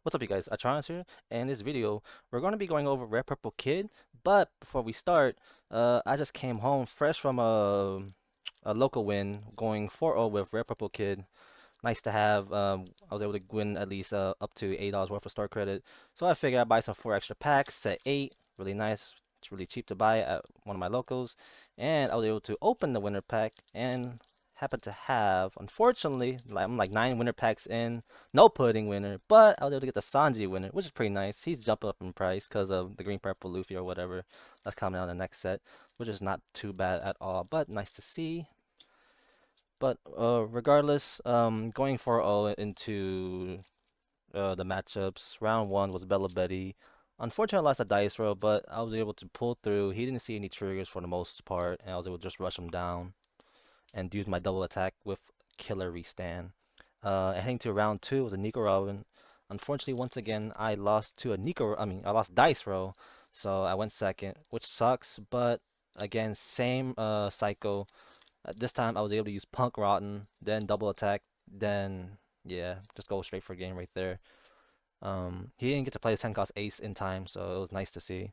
What's up, you guys? Atronis here, and in this video, we're going to be going over Red Purple Kid. But before we start, I just came home fresh from a local win, going 4-0 with Red Purple Kid. Nice to have. I was able to win at least up to $8 worth of store credit. So I figured I'd buy some 4 extra packs, set 8. Really nice. It's really cheap to buy at one of my locals. And I was able to open the winner pack and happen to have, unfortunately, I'm like 9 winner packs in, no pudding winner, but I was able to get the Sanji winner, which is pretty nice. He's jumped up in price because of the green purple Luffy or whatever that's coming out in the next set, which is not too bad at all, but nice to see. But regardless, going 4-0 into the matchups, round 1 was Bella Betty. Unfortunately, I lost a dice roll, but I was able to pull through. He didn't see any triggers for the most part, and I was able to just rush him down and use my double attack with killer restand. Heading to round 2 was a Nico Robin. Unfortunately, once again, I lost to a Nico. I lost dice roll, so I went second, which sucks. But again, same cycle. This time I was able to use Punk Rotten, then double attack, then yeah, just go straight for game right there. He didn't get to play the 10 cost ace in time, so it was nice to see.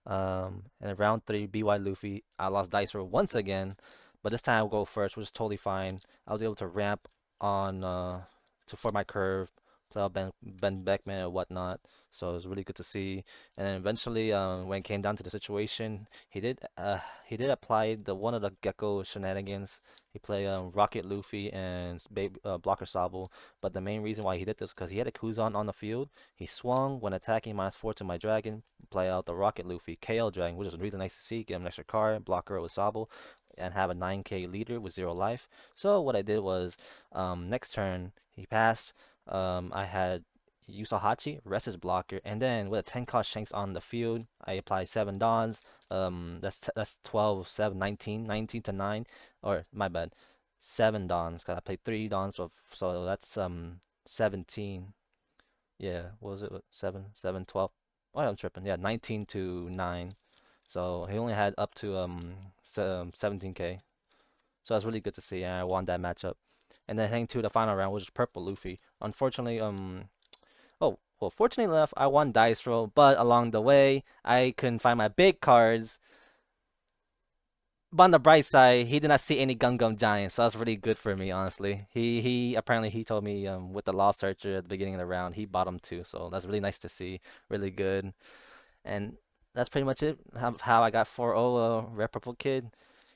And in round 3, BY Luffy, I lost dice roll once again, but this time I'll go first, which is totally fine. I was able to ramp on for my curve, play out Ben Beckman and whatnot, so it was really good to see. And then eventually, when it came down to the situation, he did apply the one of the Gecko shenanigans. He played Rocket Luffy and Blocker Sabo, but the main reason why he did this because he had a Kuzan on the field. He swung when attacking -4 to my dragon, play out the Rocket Luffy KL Dragon, which is really nice to see. Get him an extra card, blocker with Sabo, and have a 9k leader with 0 life. So what I did was, next turn he passed. I had Yusahachi, rest his blocker, and then with a 10 cost Shanks on the field, I applied 7 Dons. That's 12, 7, 19, 19 to 9, or my bad, 7 Dons, because I played 3 Dons, so that's 17. Yeah, what was it? 7, 7, 12. Oh, I'm tripping. Yeah, 19 to 9. So he only had up to 17k. So that's really good to see, and I won that matchup. And then heading to the final round, which is Purple Luffy. Unfortunately, oh, well, fortunately enough, I won dice roll, but along the way, I couldn't find my big cards. But on the bright side, he did not see any Gum Gum Giants, so that's really good for me, honestly. He apparently he told me with the Law Searcher at the beginning of the round, he bought him too, so that's really nice to see. Really good. And that's pretty much it. How I got 4-0 Red Purple Kid.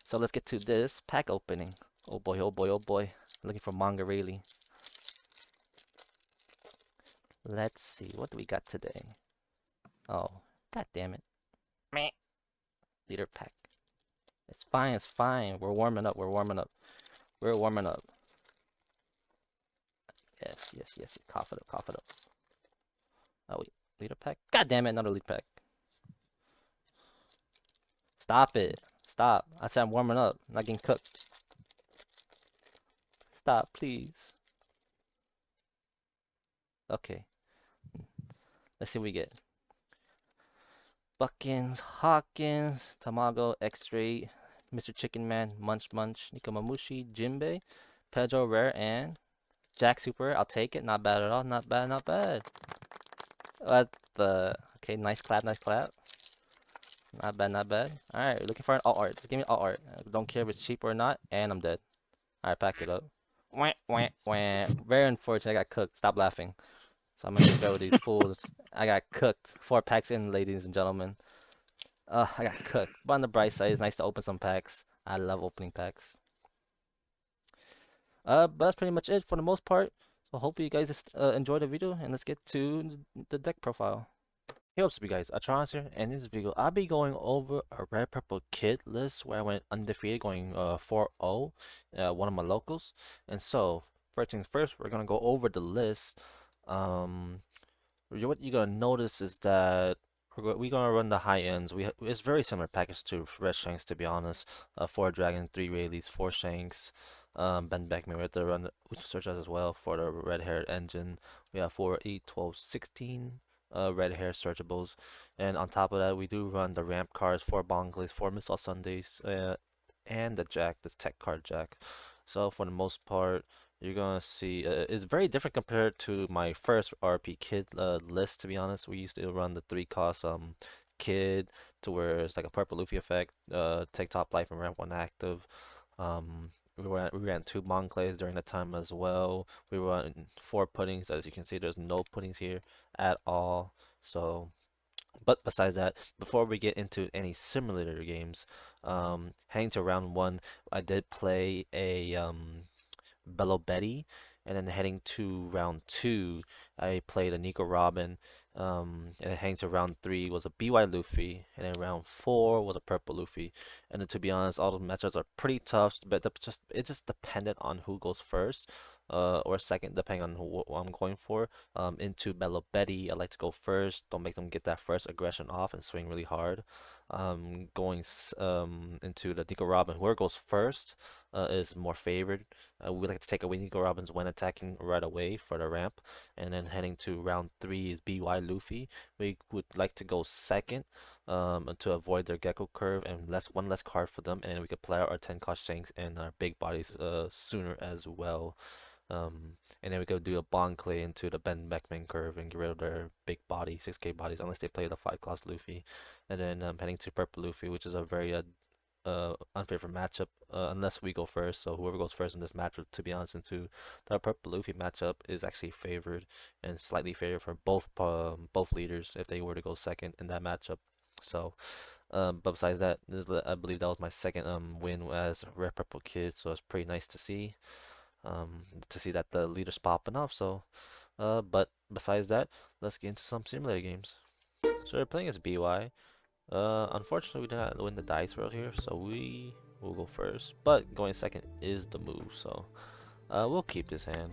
So let's get to this pack opening. Oh boy, oh boy, oh boy. Looking for manga really. Let's see, what do we got today? Oh, god damn it. Meh. Leader pack. It's fine, it's fine. We're warming up, we're warming up. We're warming up. Yes, yes, yes. Cough it up, cough it up. Oh wait, leader pack? God damn it, another leader pack. Stop it. Stop. I said I'm warming up, not getting cooked. Stop, please. Okay. Let's see what we get. Buckins, Hawkins, Tamago, X-Ray, Mr. Chicken Man, Munch Munch, Nikomamushi, Jinbei, Pedro Rare, and Jack Super. I'll take it. Not bad at all. Not bad, not bad. What the? Okay, nice clap, nice clap. Not bad, not bad. Alright, looking for an alt art. Just give me alt art. I don't care if it's cheap or not, and I'm dead. Alright, packed it up. Wah, wah, wah. Very unfortunate, I got cooked. Stop laughing. So I'm gonna go with these fools. I got cooked. 4 packs in, ladies and gentlemen. I got cooked. But on the bright side, it's nice to open some packs. I love opening packs. But that's pretty much it for the most part. So hopefully you guys enjoyed the video, and let's get to the deck profile. Hey, what's up, you guys? Atronis here, and in this video, I'll be going over a Red Purple Kid list where I went undefeated, going 4-0, one of my locals. And so, first things first, we're gonna go over the list. Um, what you're gonna notice is that we're gonna run the high ends. It's very similar package to Red Shanks, to be honest. 4 Dragon, 3 Rayleighs, 4 Shanks. Ben Beckman, we have to run search as well for the red haired engine. We have 4, 8, 12, 16 red hair searchables, and on top of that, we do run the ramp cards, 4 Bonglays, 4 Missile Sundays, and the Jack, the tech card Jack. So for the most part, you're gonna see it's very different compared to my first RP kid list. To be honest, we used to run the 3 cost kid to where it's like a Purple Luffy effect, take top life and ramp 1 active. We ran 2 Monclays during the time as well. We run 4 puddings. As you can see, there's no puddings here at all. So, but besides that, before we get into any simulator games, heading to round 1, I did play a Bello Betty, and then heading to round 2, I played a Nico Robin, and then heading to round 3 was a BY Luffy, and then round 4 was a Purple Luffy. And then to be honest, all the matchups are pretty tough, but it just depended on who goes first. Or second, depending on what I'm going for. Into Bello Betty, I like to go first. Don't make them get that first aggression off and swing really hard. Into the Nico Robin, whoever goes first is more favored. We like to take away Nico Robins when attacking right away for the ramp. And then heading to round 3 is BY Luffy. We would like to go second to avoid their Gecko curve and one less card for them. And then we could play out our 10 cost Shanks and our big bodies sooner as well. And then we could do a Bond Clay into the Ben Beckman curve and get rid of their big body, 6k bodies, unless they play the 5 cost Luffy. And then heading to Purple Luffy, which is a very unfavorite matchup unless we go first. So whoever goes first in this matchup, to be honest, into the Purple Luffy matchup is actually favored and slightly favored for both leaders if they were to go second in that matchup. So, but besides that, I believe that was my second win as Red Purple Kid. So it's pretty nice to see that the leader's popping up. So, but besides that, let's get into some simulator games. So we're playing as BY. Unfortunately, we did not win the dice roll here, so we will go first. But going second is the move, so we'll keep this hand.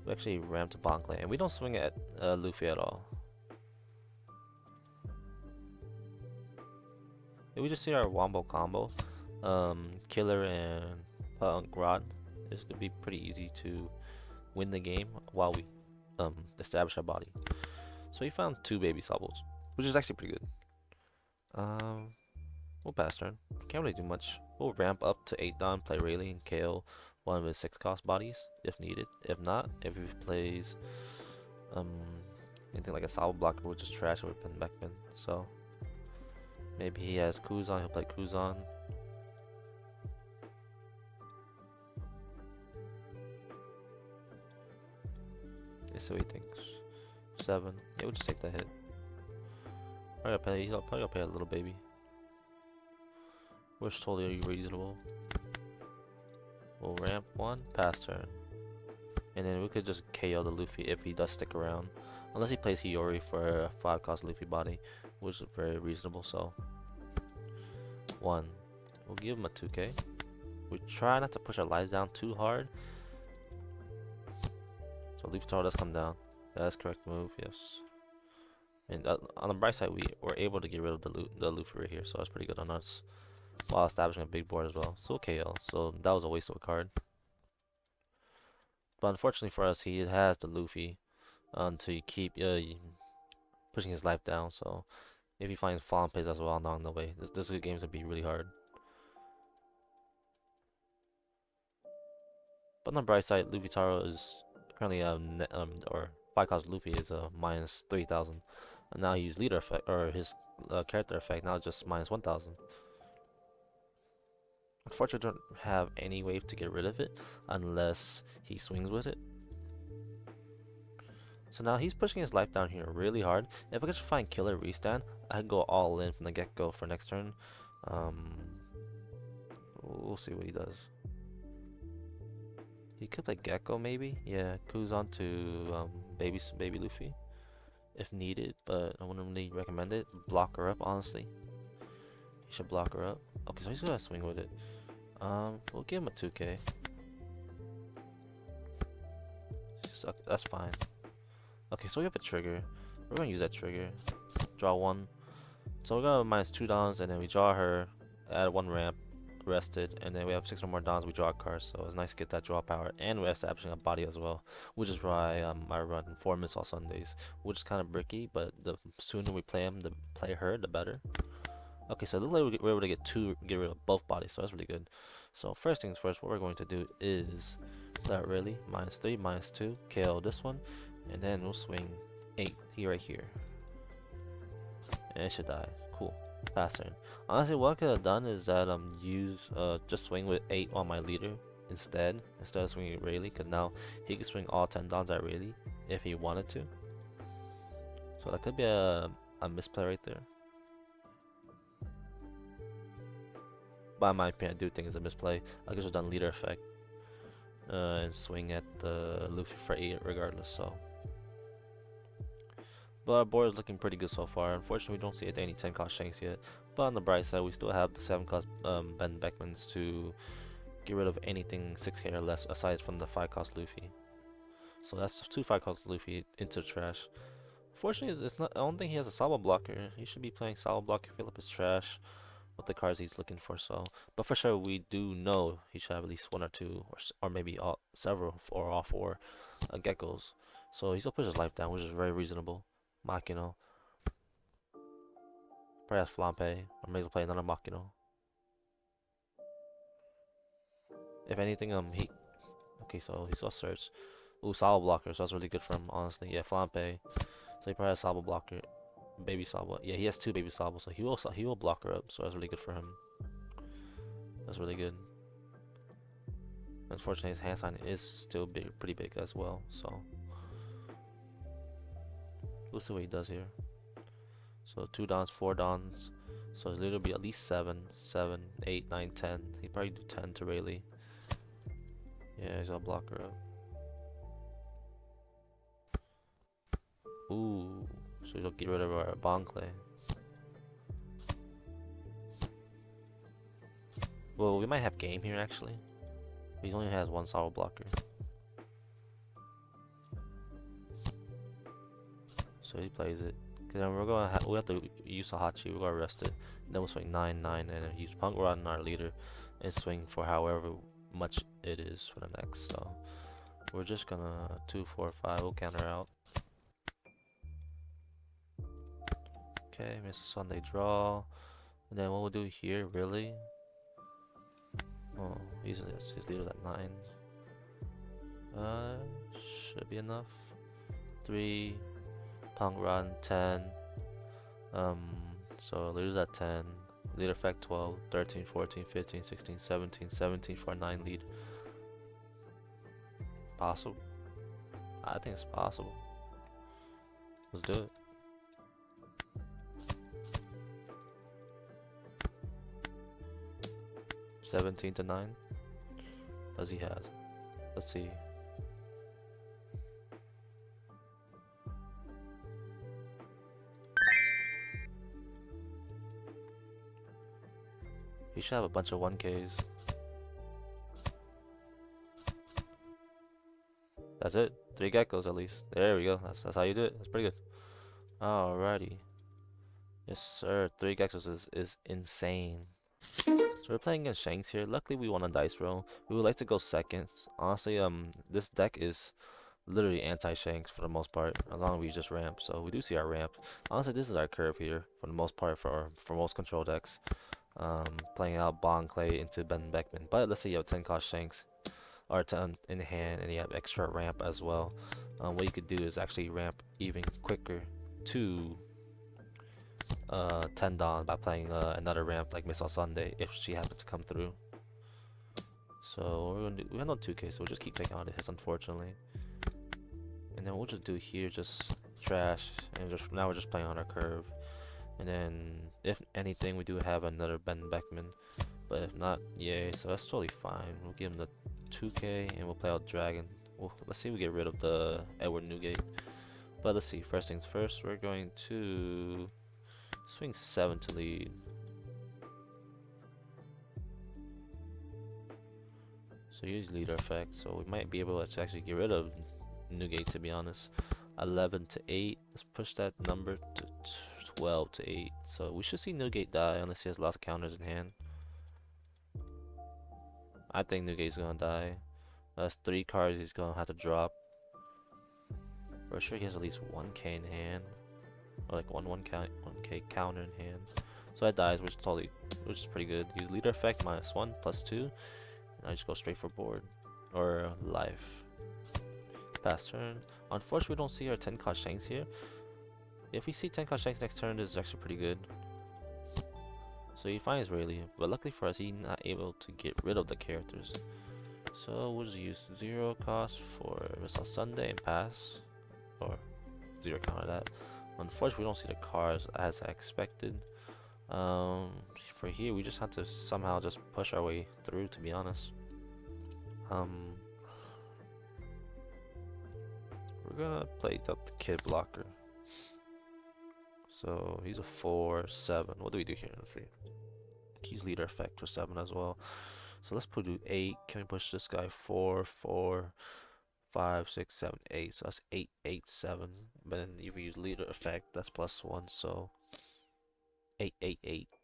We actually ramp to Bonkle, and we don't swing at Luffy at all. If we just see our Wombo combo, Killer and Rod, this could be pretty easy to win the game while we establish our body. So we found 2 baby Sobbles, which is actually pretty good. We'll pass turn. Can't really do much. We'll ramp up to 8 Don, play Rayleigh and KO one of his 6 cost bodies if needed. If not, if he plays anything like a Sobble blocker, we'll just trash it with Ben Beckman. So maybe he has Kuzan, he'll play Kuzan. Let's see what he thinks. 7. Yeah, we'll just take the hit. He'll probably gonna pay a little baby. Which is totally reasonable. We'll ramp 1, pass turn. And then we could just KO the Luffy if he does stick around. Unless he plays Hiyori for a 5 cost Luffy body, which is very reasonable, so 1. We'll give him a 2k. We try not to push our lives down too hard. So Luffy Taro does come down. That's correct move, yes. And on the bright side, we were able to get rid of the Luffy right here, so that's pretty good on us. While establishing a big board as well. So KO. So that was a waste of a card. But unfortunately for us, he has the Luffy to keep pushing his life down. So if he finds fallen plays as well along the way, this game's gonna be really hard. But on the bright side, Luffy Taro is currently or 5 cost Luffy is minus 3,000. And now he used leader effect or his character effect now just minus 1,000. Unfortunately, I don't have any way to get rid of it unless he swings with it. So now he's pushing his life down here really hard. If I could just find Killer Restand, I could go all in from the get-go for next turn. We'll see what he does. He could play Gecko maybe. Yeah, Kuzan to baby Luffy if needed, but I wouldn't really recommend it. Block her up, honestly. He should block her up. Okay, so he's gonna swing with it. We'll give him a 2k. That's fine. Okay, so we have a trigger. We're gonna use that trigger. Draw 1. So we're gonna minus 2 dons, and then we draw her, add 1 ramp, rested, and then we have 6 or more dons. We draw a card, so it's nice to get that draw power, and we're establishing a body as well, which is why I run 4 minutes on Sundays, which is kind of bricky, but the sooner we play him, play her, the better. Okay, so it looks like we're able to get rid of both bodies, so that's really good. So first things first, what we're going to do is That really? -3, -2. KO this one. And then we'll swing 8 here, right here. And it should die. Cool. Fast turn. Honestly, what I could have done is that use just swing with 8 on my leader instead of swinging Rayleigh, because now he could swing all 10 dons at Rayleigh if he wanted to. So that could be a misplay right there. But in my opinion, I do think it's a misplay. I could have done leader effect and swing at the Luffy for 8 regardless. So, but our board is looking pretty good so far. Unfortunately, we don't see any 10 cost Shanks yet. But on the bright side, we still have the 7 cost Ben Beckmans to get rid of anything 6k or less aside from the 5 cost Luffy. So that's 2 5 cost Luffy into the trash. Fortunately, it's not. I don't think he has a Sabo blocker. He should be playing Sabo blocker, fill up his trash with the cards he's looking for. So, but for sure, we do know he should have at least 1 or 2, or maybe all, several, or all 4 geckos. So he still puts his life down, which is very reasonable. Makino. Perhaps Flampe, or maybe play another Makino. If anything, he. Okay, so he saw Search. Ooh, Sabo blocker, so that's really good for him, honestly. Yeah, Flampe. So he probably has Sabo blocker. Baby Sabo. Yeah, he has 2 baby Sabo, so he will block her up, so that's really good for him. That's really good. Unfortunately, his hand sign is still pretty big as well, so we'll see what he does here. So 2 dons, 4 dons, so his leader will be at least 7, 8, 9, 10. He'd probably do 10 to Rayleigh. Yeah, he's gonna block her up. Ooh, so he'll get rid of our Bon Clay. Well, we might have game here actually. He only has 1 Sabo blocker. So he plays it. Cause then we have to use Sahachi, we're gonna rest it. Then we'll swing 9, 9, and then use Punk Rod on our leader and swing for however much it is for the next. So we're just gonna 2, 4, 5, we'll counter out. Okay, Mr. Sunday draw. And then what we'll do here, really? Oh, his leader's at 9. Should be enough. 3, Punk Run 10. So leader's at 10. Lead effect 12, 13, 14, 15, 16, 17, 17 for a 9 lead. Possible? I think it's possible. Let's do it. $17 to 9. Does he have? Let's see. He should have a bunch of 1Ks. That's it. 3 geckos at least. There we go. That's how you do it. That's pretty good. Alrighty. Yes, sir. 3 geckos is insane. So we're playing against Shanks here. Luckily, we won a dice roll. We would like to go second. Honestly, this deck is literally anti-Shanks for the most part, as long as we just ramp. So we do see our ramp. Honestly, this is our curve here for the most part for most control decks. Playing out Bon Clay into Ben Beckman. But let's say you have 10 cost Shanks or 10 in hand, and you have extra ramp as well. What you could do is actually ramp even quicker to 10 Dawn by playing another ramp like Miss on Sunday if she happens to come through. So we have no 2K, so we'll just keep taking all the hits, unfortunately. And then we'll just do here, just trash, and now we're just playing on our curve. And then if anything, we do have another Ben Beckman, but if not, yay. So that's totally fine. We'll give him the 2K and we'll play out Dragon. Let's see if we get rid of the Edward Newgate. But let's see. First things first, we're going to swing 7 to lead. So use leader effect. So we might be able to actually get rid of Newgate, to be honest. 11 to 8. Let's push that number to 12 to 8. So we should see Newgate die unless he has lots of counters in hand. I think Newgate's gonna die. That's 3 cards he's gonna have to drop. We're sure he has at least 1K in hand. Or like 1K counter in hand. So that dies, which is pretty good. Use leader effect -1 +2. And I just go straight for board. or life. Pass turn. Unfortunately, we don't see our 10 cost Shanks here. If we see 10 cost Shanks next turn, this is actually pretty good. So he finds Rayleigh, but luckily for us, he's not able to get rid of the characters. So we'll just use 0 cost for Missile Sunday and pass, or 0 counter that. Unfortunately, we don't see the cars as I expected. For here, we just have to somehow just push our way through, to be honest. We're gonna play up the kid blocker. So he's a 4/7. What do we do here? Let's see. Keys leader effect for 7 as well. So let's put 8. Can we push this guy 4, 4, 5, 6, 7, 8? So that's 8, 8, 7. But then if we use leader effect, that's +1. So 8, 8, 8.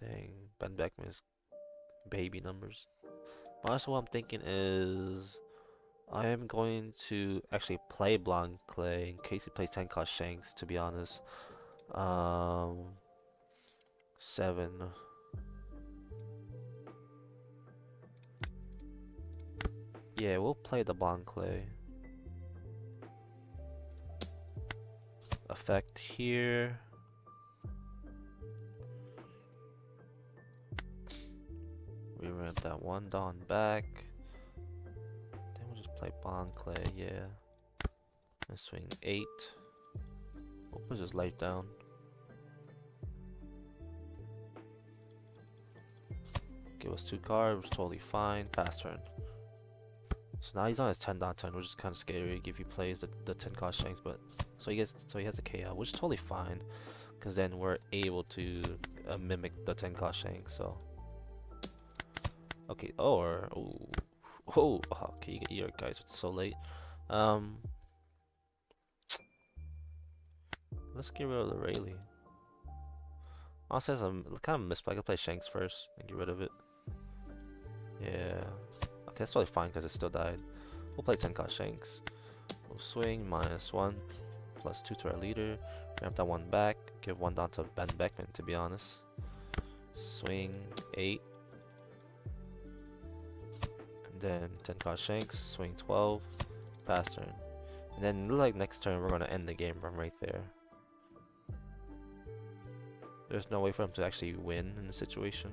Dang, Ben Beckman's baby numbers. But also what I'm thinking is I am going to actually play Blonde Clay in case he plays 10 cost Shanks, to be honest. 7. Yeah, we'll play the Blonde Clay. Effect here. We ramp that 1 Dawn back. Then we'll just play Blonde Clay, yeah. And swing 8. We'll push his life down. Give us 2 cards, totally fine. Pass turn. So now he's on his 10 Dawn turn, which is kind of scary if he plays the 10 cost Shanks, but so he has a KO, which is totally fine, because then we're able to mimic the 10 cost Shanks. So okay, or okay, you get your guys. It's so late. Let's get rid of the Rayleigh. Honestly, I'm kind of misplay. I could play Shanks first and get rid of it. Yeah. Okay, that's totally fine because it still died. We'll play 10 cost Shanks. We'll swing -1 +2 to our leader. Ramp that 1 back. Give 1 down to Ben Beckman, to be honest. Swing 8. And then 10 cost Shanks. Swing 12. Pass turn. And then like next turn, we're going to end the game from right there. There's no way for him to actually win in the situation.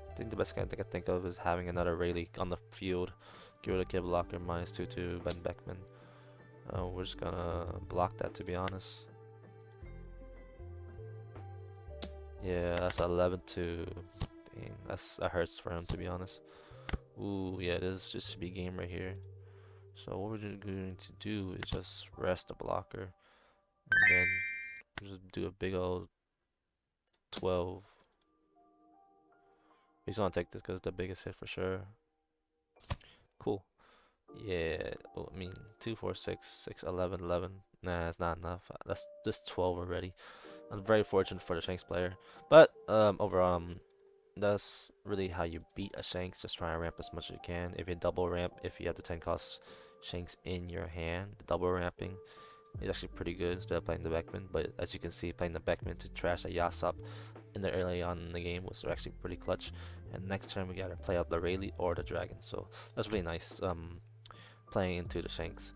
I think the best thing I can think of is having another Rayleigh on the field. Get rid of Kid Blocker, -2 to Ben Beckman. We're just gonna block that, to be honest. Yeah, that's 11-2. Dang, that hurts for him, to be honest. Ooh, yeah, this just should be game right here. So what we're going to do is just rest the blocker, and then just do a big old 12. He's gonna take this because it's the biggest hit for sure. Cool. Yeah, well, I mean 2, 4, 6, 6, 11, 11. Nah, it's not enough. That's just 12 already. I'm very fortunate for the Shanks player, but overall, that's really how you beat a Shanks. Just try and ramp as much as you can. If you double ramp, if you have the 10 cost Shanks in your hand, the double ramping is actually pretty good instead of playing the Beckman. But as you can see, playing the Beckman to trash a Yasop in the early on in the game was actually pretty clutch. And next turn we gotta play out the Rayleigh or the Dragon. So that's really nice. Playing into the Shanks.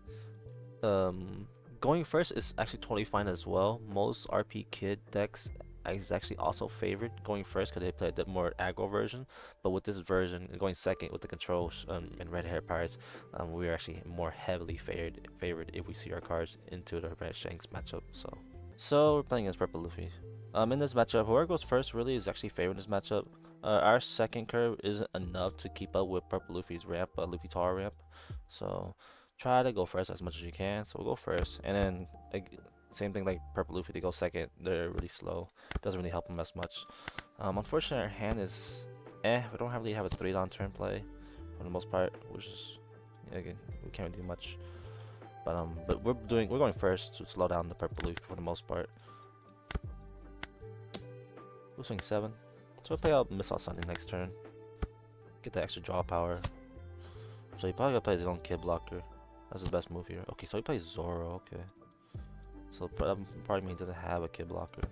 Going first is actually totally fine as well. Most RP Kid decks is actually also favored going first because they play the more aggro version. But with this version, going second with the controls and red hair pirates, we're actually more heavily favored if we see our cards into the Red Shanks matchup. So we're playing against Purple Luffy. In this matchup, whoever goes first really is actually favored in this matchup. Our second curve isn't enough to keep up with Purple Luffy's ramp, Luffy Tower ramp. So try to go first as much as you can. So we'll go first, and then same thing like Purple Luffy, to go second. They're really slow. Doesn't really help them as much. Unfortunately, our hand is we don't really have a 3-down turn play for the most part, which is again we can't really do much. But we're going first to slow down the Purple Luffy for the most part. We'll swing 7. So we'll play out Missile Sunday next turn. Get the extra draw power. So he probably gonna play his own Kid Blocker. That's his best move here. Okay, so he plays Zoro. Okay. So probably means he doesn't have a Kid Blocker.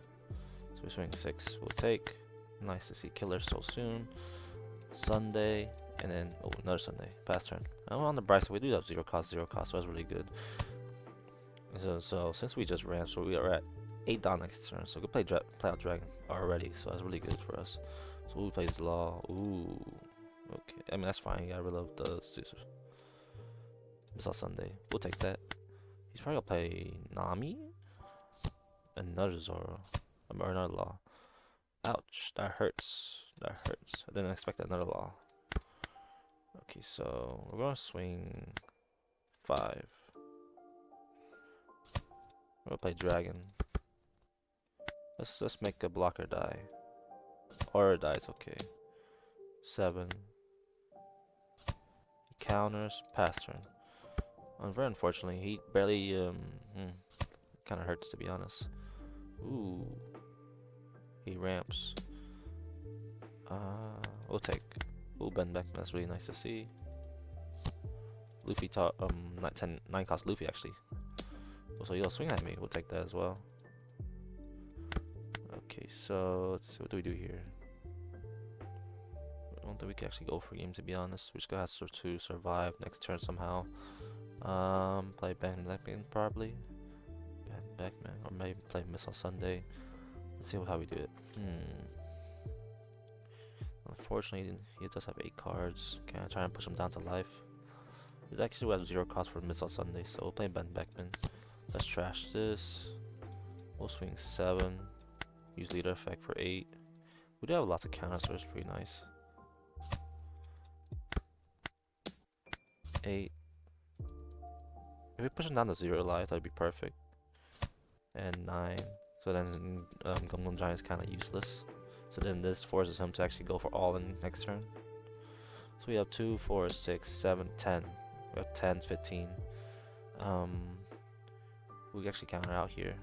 So we're swinging 6. We'll take. Nice to see Killer so soon. Sunday, and then oh, another Sunday. Pass turn. And on the bright side, we do have 0 cost, 0 cost, so that's really good. So since we just ran, so we are at 8 down next turn. So we play out Dragon already, so that's really good for us. So who plays Law? Ooh, okay. I mean that's fine. Yeah, I really love the Missile Sunday. We'll take that. He's probably gonna play Nami, another Zoro, or another Law. Ouch, that hurts. That hurts. I didn't expect another Law. Okay, so we're gonna swing 5. We're gonna play Dragon. Let's make a blocker die. Or die, it's okay. 7. He counters, pass turn. Very unfortunately, he barely kind of hurts to be honest. Ooh, he ramps. We'll take. Ooh, bend back. That's really nice to see. Luffy taught not 9 cost Luffy actually. So he'll swing at me. We'll take that as well. Okay, so let's see what do we do here. I don't think we can actually go for game to be honest. We're just gonna have to survive next turn somehow. Play Blackbeard probably. Backman, or maybe play Missile Sunday. Let's see how we do it. Unfortunately, he does have 8 cards. Can I try and push him down to life? He's actually have 0 cost for Missile Sunday, so we'll play Ben Beckman. Let's trash this. We'll swing 7. Use leader effect for 8. We do have lots of counters, so it's pretty nice. 8. If we push him down to 0 life, that'd be perfect. And 9. So then Gum Gum Giant is kind of useless. So then this forces him to actually go for all in next turn. So we have 2, 4, 6, 7, 10. We have 10, 15. We can actually counter out here.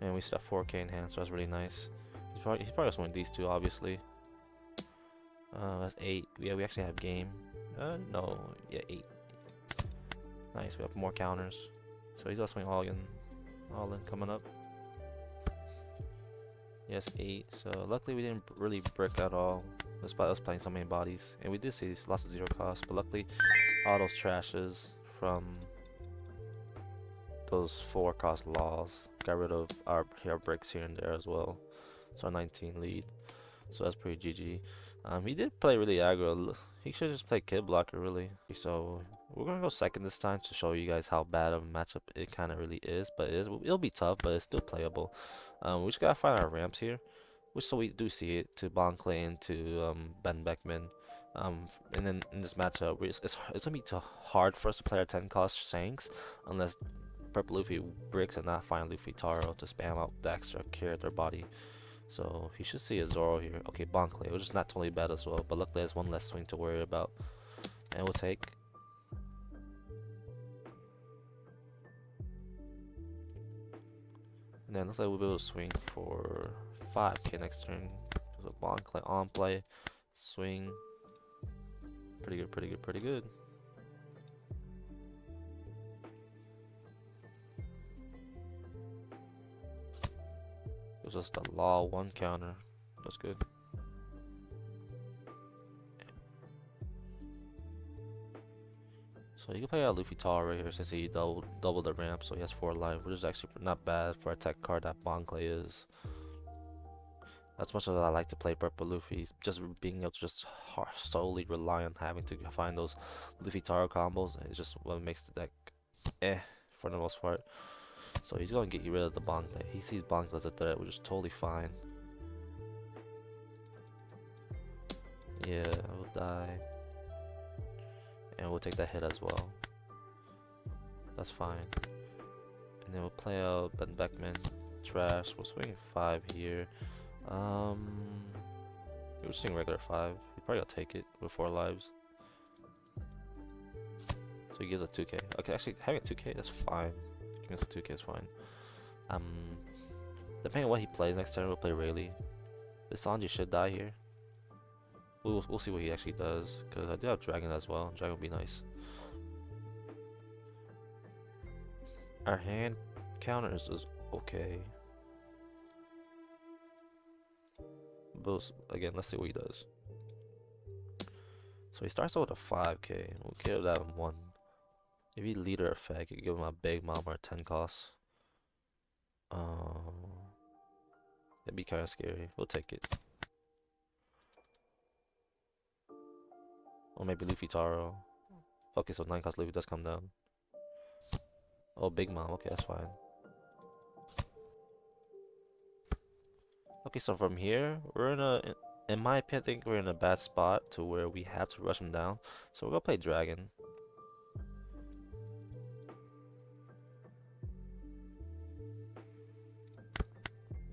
And we still have 4k in hand, so that's really nice. He's probably gonna win these 2, obviously. That's 8. Yeah, we actually have game. No, yeah, 8. Nice, we have more counters. So he's gonna swing all in coming up. Yes, 8. So luckily we didn't really brick at all. Despite us playing so many bodies, and we did see lots of 0 cost, but luckily all those trashes from those 4 cost laws got rid of our bricks here and there as well. So our 19 lead. So that's pretty GG. He did play really aggro. He should just play kid blocker really. So we're gonna go second this time to show you guys how bad of a matchup it kind of really is. But it'll be tough, but it's still playable. We just gotta find our ramps here, which so we do see it to Bonkley and to Ben Beckman. And then in this matchup, it's gonna be too hard for us to play our 10 cost Shanks unless Purple Luffy bricks and not find Luffy Taro to spam out the extra character body. So he should see a Zoro here. Okay, Bonkley, which is not totally bad as well, but luckily there's one less swing to worry about. And we'll take. And then looks like we'll be able to swing for 5k next turn. So Bonkley on play, swing. Pretty good, pretty good, pretty good. It was just a law 1 counter. That's good. So you can play out Luffy Taro right here since he doubled the ramp, so he has 4 life, which is actually not bad for a tech card that Bonkley is. As much as I like to play Purple Luffy, just being able to just solely rely on having to find those Luffy Taro combos is just what makes the deck for the most part. So he's gonna get rid of the Bonkley. He sees Bonkley as a threat, which is totally fine. Yeah, I will die. And we'll take that hit as well. That's fine. And then we'll play out Ben Beckman. Trash. We'll swing 5 here. We'll swing regular 5. He probably gonna take it with 4 lives. So he gives a 2k. Okay, actually having a 2k, that's fine. Giving us a 2k is fine. Depending on what he plays next turn, we'll play Rayleigh. The Sanji should die here. We'll see what he actually does, because I do have Dragon as well. Dragon would be nice. Our hand counters is okay. But again, let's see what he does. So he starts out with a 5k. We'll give that 1. If he leader effect, you can give him a big mom or a 10 cost. That'd be kind of scary. We'll take it. Or maybe Luffy Taro. Okay, so 9 cost Luffy does come down. Oh, big mom. Okay, that's fine. Okay, so from here, we're in my opinion, I think we're in a bad spot to where we have to rush him down. So we're gonna play Dragon.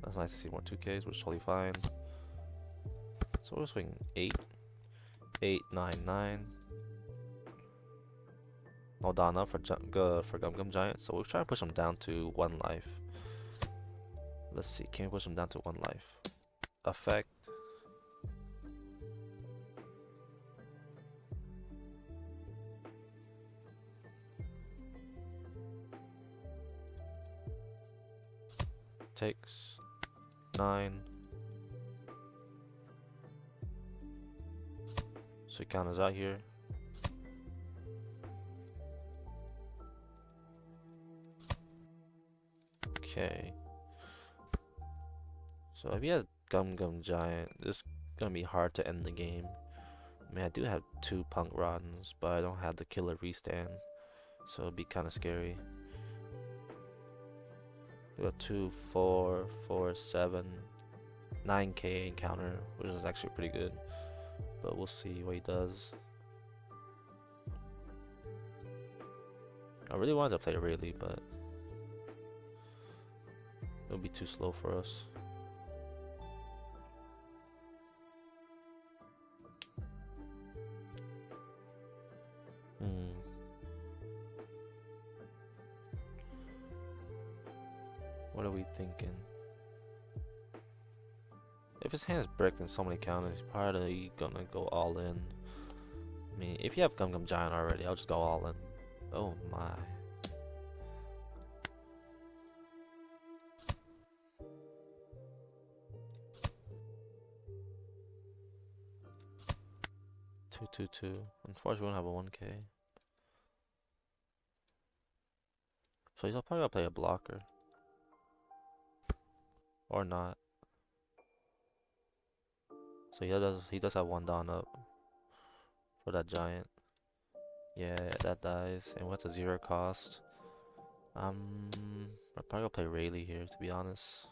That's nice to see more 2Ks, which is totally fine. So we'll swing 8, 8, 9, 9. No Donna for Gum Gum Giant. So we'll try to push him down to 1 life. Let's see, can we push him down to 1 life? Effect. Takes 9. So he counters out here. Okay. So if he has Gum Gum Giant, this is gonna be hard to end the game. I mean, I do have 2 Punk Rottens, but I don't have the Killer Restand. So it'd be kind of scary. We got 2, 4, 4, 7, 9k encounter, which is actually pretty good. But we'll see what he does. I really wanted to play Rayleigh, but it'll be too slow for us. What are we thinking? If his hand's bricked in so many counters, he's probably gonna go all in. I mean, if you have Gum Gum Giant already, I'll just go all in. Oh my. Two, two, two. Unfortunately, we don't have a 1k. So he's probably gonna play a blocker. Or not. So he does have 1 down up for that giant. Yeah, that dies. And what's a 0 cost? I'm probably gonna play Rayleigh here, to be honest.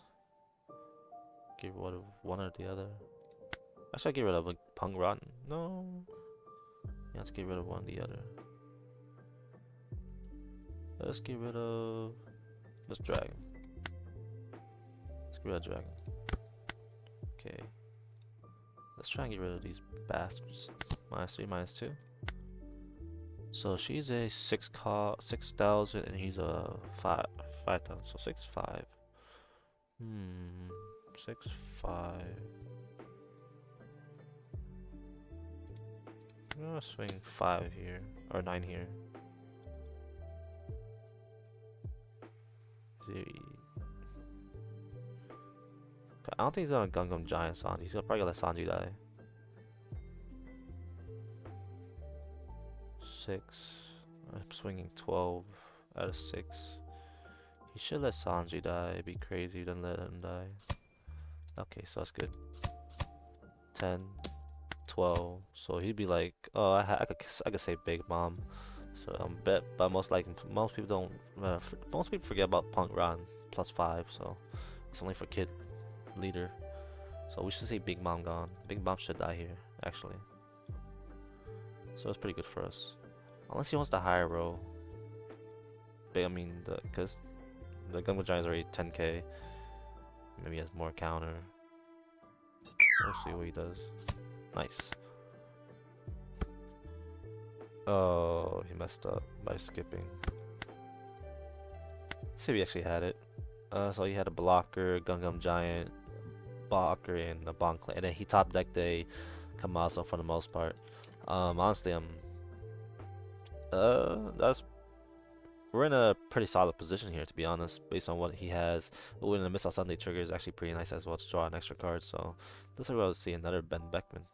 Get rid of one or the other. Actually, I'll get rid of a Punk Rotten. No. Yeah, let's get rid of one or the other. Let's get rid of this dragon. Let's get rid of dragon. Okay. Let's try and get rid of these bastards. -3, -2. So she's a 6,000 and he's a 5,000. So 6,500. 6,500. I'm gonna swing 5 here or 9 here. I don't think he's gonna Gum Gum Giant Sanji. He's gonna probably let Sanji die. 6. I'm swinging 12 out of 6. He should let Sanji die. It'd be crazy if he didn't let him die. Okay, so that's good. 10, 12. So he'd be like, oh, I could say Big Mom. So bet, but most people don't. Most people forget about Punk Ron +5. So it's only for kid leader. So we should say Big Mom gone. Big Mom should die here, actually. So it's pretty good for us. Unless he wants the higher roll. But I mean, because the Gum Gum Giant is already 10k. Maybe he has more counter. We'll see what he does. Nice. Oh, he messed up by skipping. Let's see if he actually had it. So he had a blocker, Gum Gum Giant, blocker, and a Bonk, and then he top decked a Kamazo for the most part. Honestly, that's we're in a pretty solid position here, to be honest, based on what he has. When the Miss on Sunday trigger is actually pretty nice as well to draw an extra card. So looks like we'll see another Ben Beckman.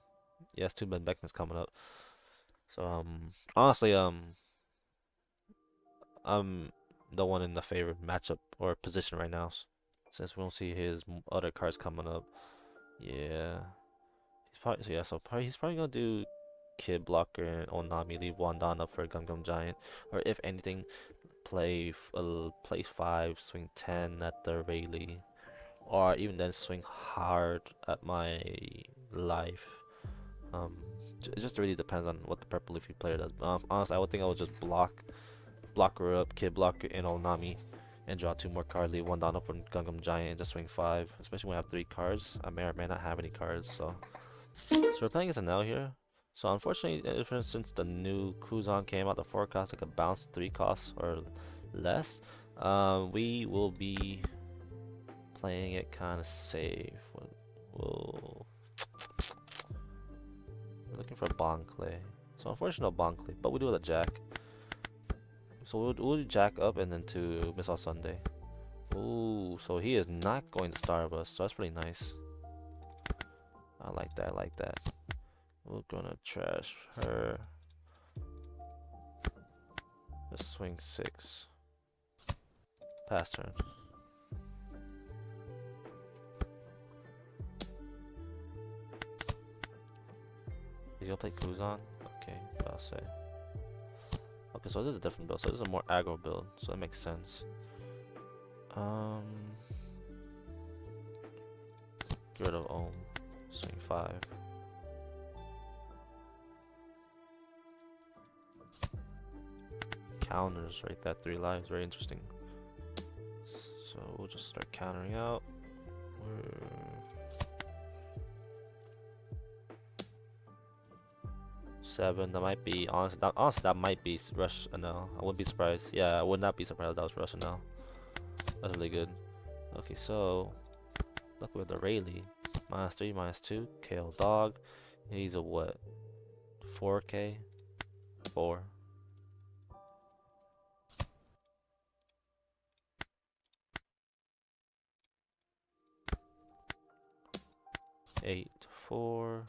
Yes, two Ben Beckmans coming up. So honestly, I'm the one in the favorite matchup or position right now, since we don't see his other cards coming up. Yeah, he's probably so yeah. So probably he's probably gonna do Kid Blocker and Onami, leave Wandan up for a Gum Gum Giant, or if anything, play 5, swing 10 at the Rayleigh, or even then swing hard at my life. Um, it just really depends on what the Purple Luffy player does. Honestly, I would think I would just block her up, Kid Blocker and Onami, and draw 2 more cards, leave one down up for Gungam Giant, and just swing 5. Especially when I have 3 cards. I may or may not have any cards, so we're playing as Enel here. So unfortunately, for instance, the new Kuzan came out, the 4 cost, like a bounce 3 costs or less. We will be playing it kind of safe. We'll, we're looking for Bon Clay. So unfortunately, no Bon Clay, but we do have a Jack. So we'll do Jack up and then to Miss All Sunday. Ooh, so he is not going to Starbucks, so that's pretty nice. I like that, I like that. We're gonna trash her. Just swing 6. Pass turn. Is he gonna play Kuzan? Okay, I'll say. Okay, so this is a different build. So this is a more aggro build, so that makes sense. Get rid of Ohm. Swing 5. Counters right that 3 lives. Very interesting. So we'll just start countering out. We're 7. That might be honestly. That might be Rush Enel. I wouldn't be surprised. Yeah, I would not be surprised if that was Rush Enel. That's really good. Okay, so look with the Rayleigh. -3, -2. KO Dog. He's a what? 4K? 4. 8, 4.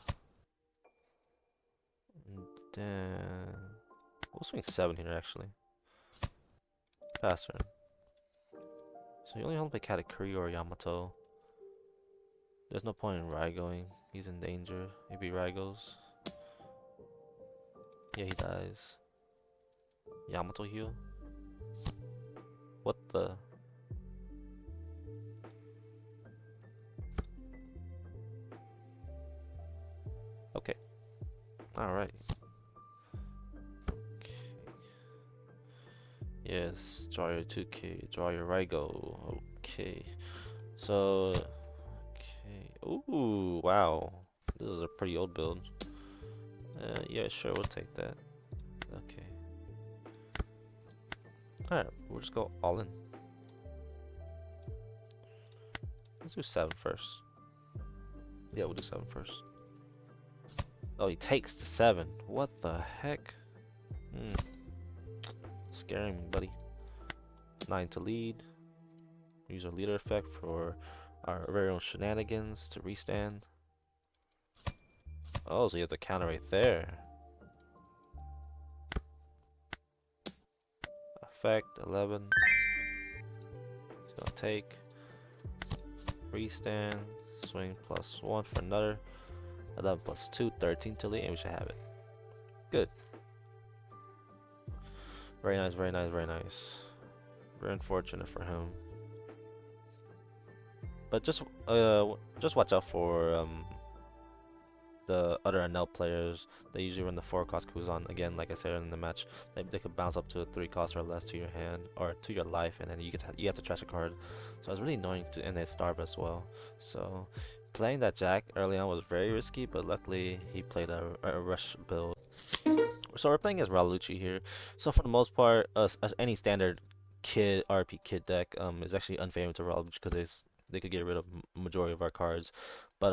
And then we'll swing 7 here actually. Faster. So you only have to play Katakuri or Yamato. There's no point in Rai going. He's in danger. Maybe Rai goes. Yeah, he dies. Yamato heal? What the? Okay. Alright. Okay. Yes, draw your 2K. Draw your Raigo. Okay. So... Okay. Ooh, wow. This is a pretty old build. Yeah, sure, we'll take that. Okay. Alright, we'll just go all in. Let's do 7 first. Yeah, we'll do 7 first. Oh, he takes the 7. What the heck? Scaring me, buddy. 9 to lead. Use our leader effect for our very own shenanigans to restand. Oh, so you have the counter right there. Effect 11. He's gonna take. Restand. Swing +1 for another. 11 +2, 13 to lead, and we should have it. Good. Very nice, very nice, very nice. Very unfortunate for him. But just watch out for the other Enel players. They usually run the 4 cost Kuzan. Again, like I said in the match, they could bounce up to a 3 cost or less to your hand or to your life, and then you have to trash a card. So it's really annoying to, and they starve as well. So playing that Jack early on was very risky, but luckily he played a rush build. So we're playing as Rob Lucci here. So for the most part, any standard kid RP kid deck is actually unfavorable to Rob Lucci because they could get rid of majority of our cards. But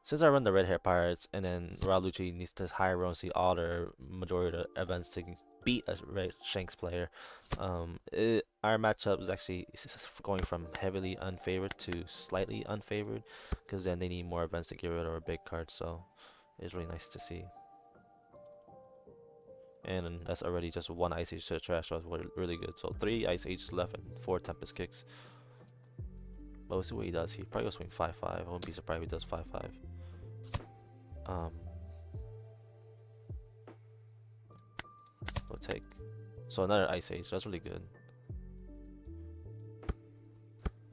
since I run the Red Hair Pirates and then Rob Lucci needs to high roll and see all their majority of the events to beat a Red Shanks player. Our matchup is actually going from heavily unfavored to slightly unfavored, because then they need more events to get rid of our big cards. So it's really nice to see. And that's already just one Ice Age to the trash, so it's really good. So 3 Ice Ages left and 4 Tempest Kicks. But we'll see what he does. He probably will swing 5-5. I wouldn't be surprised if he does 5-5. Um, we'll take. So another Ice Age. That's really good.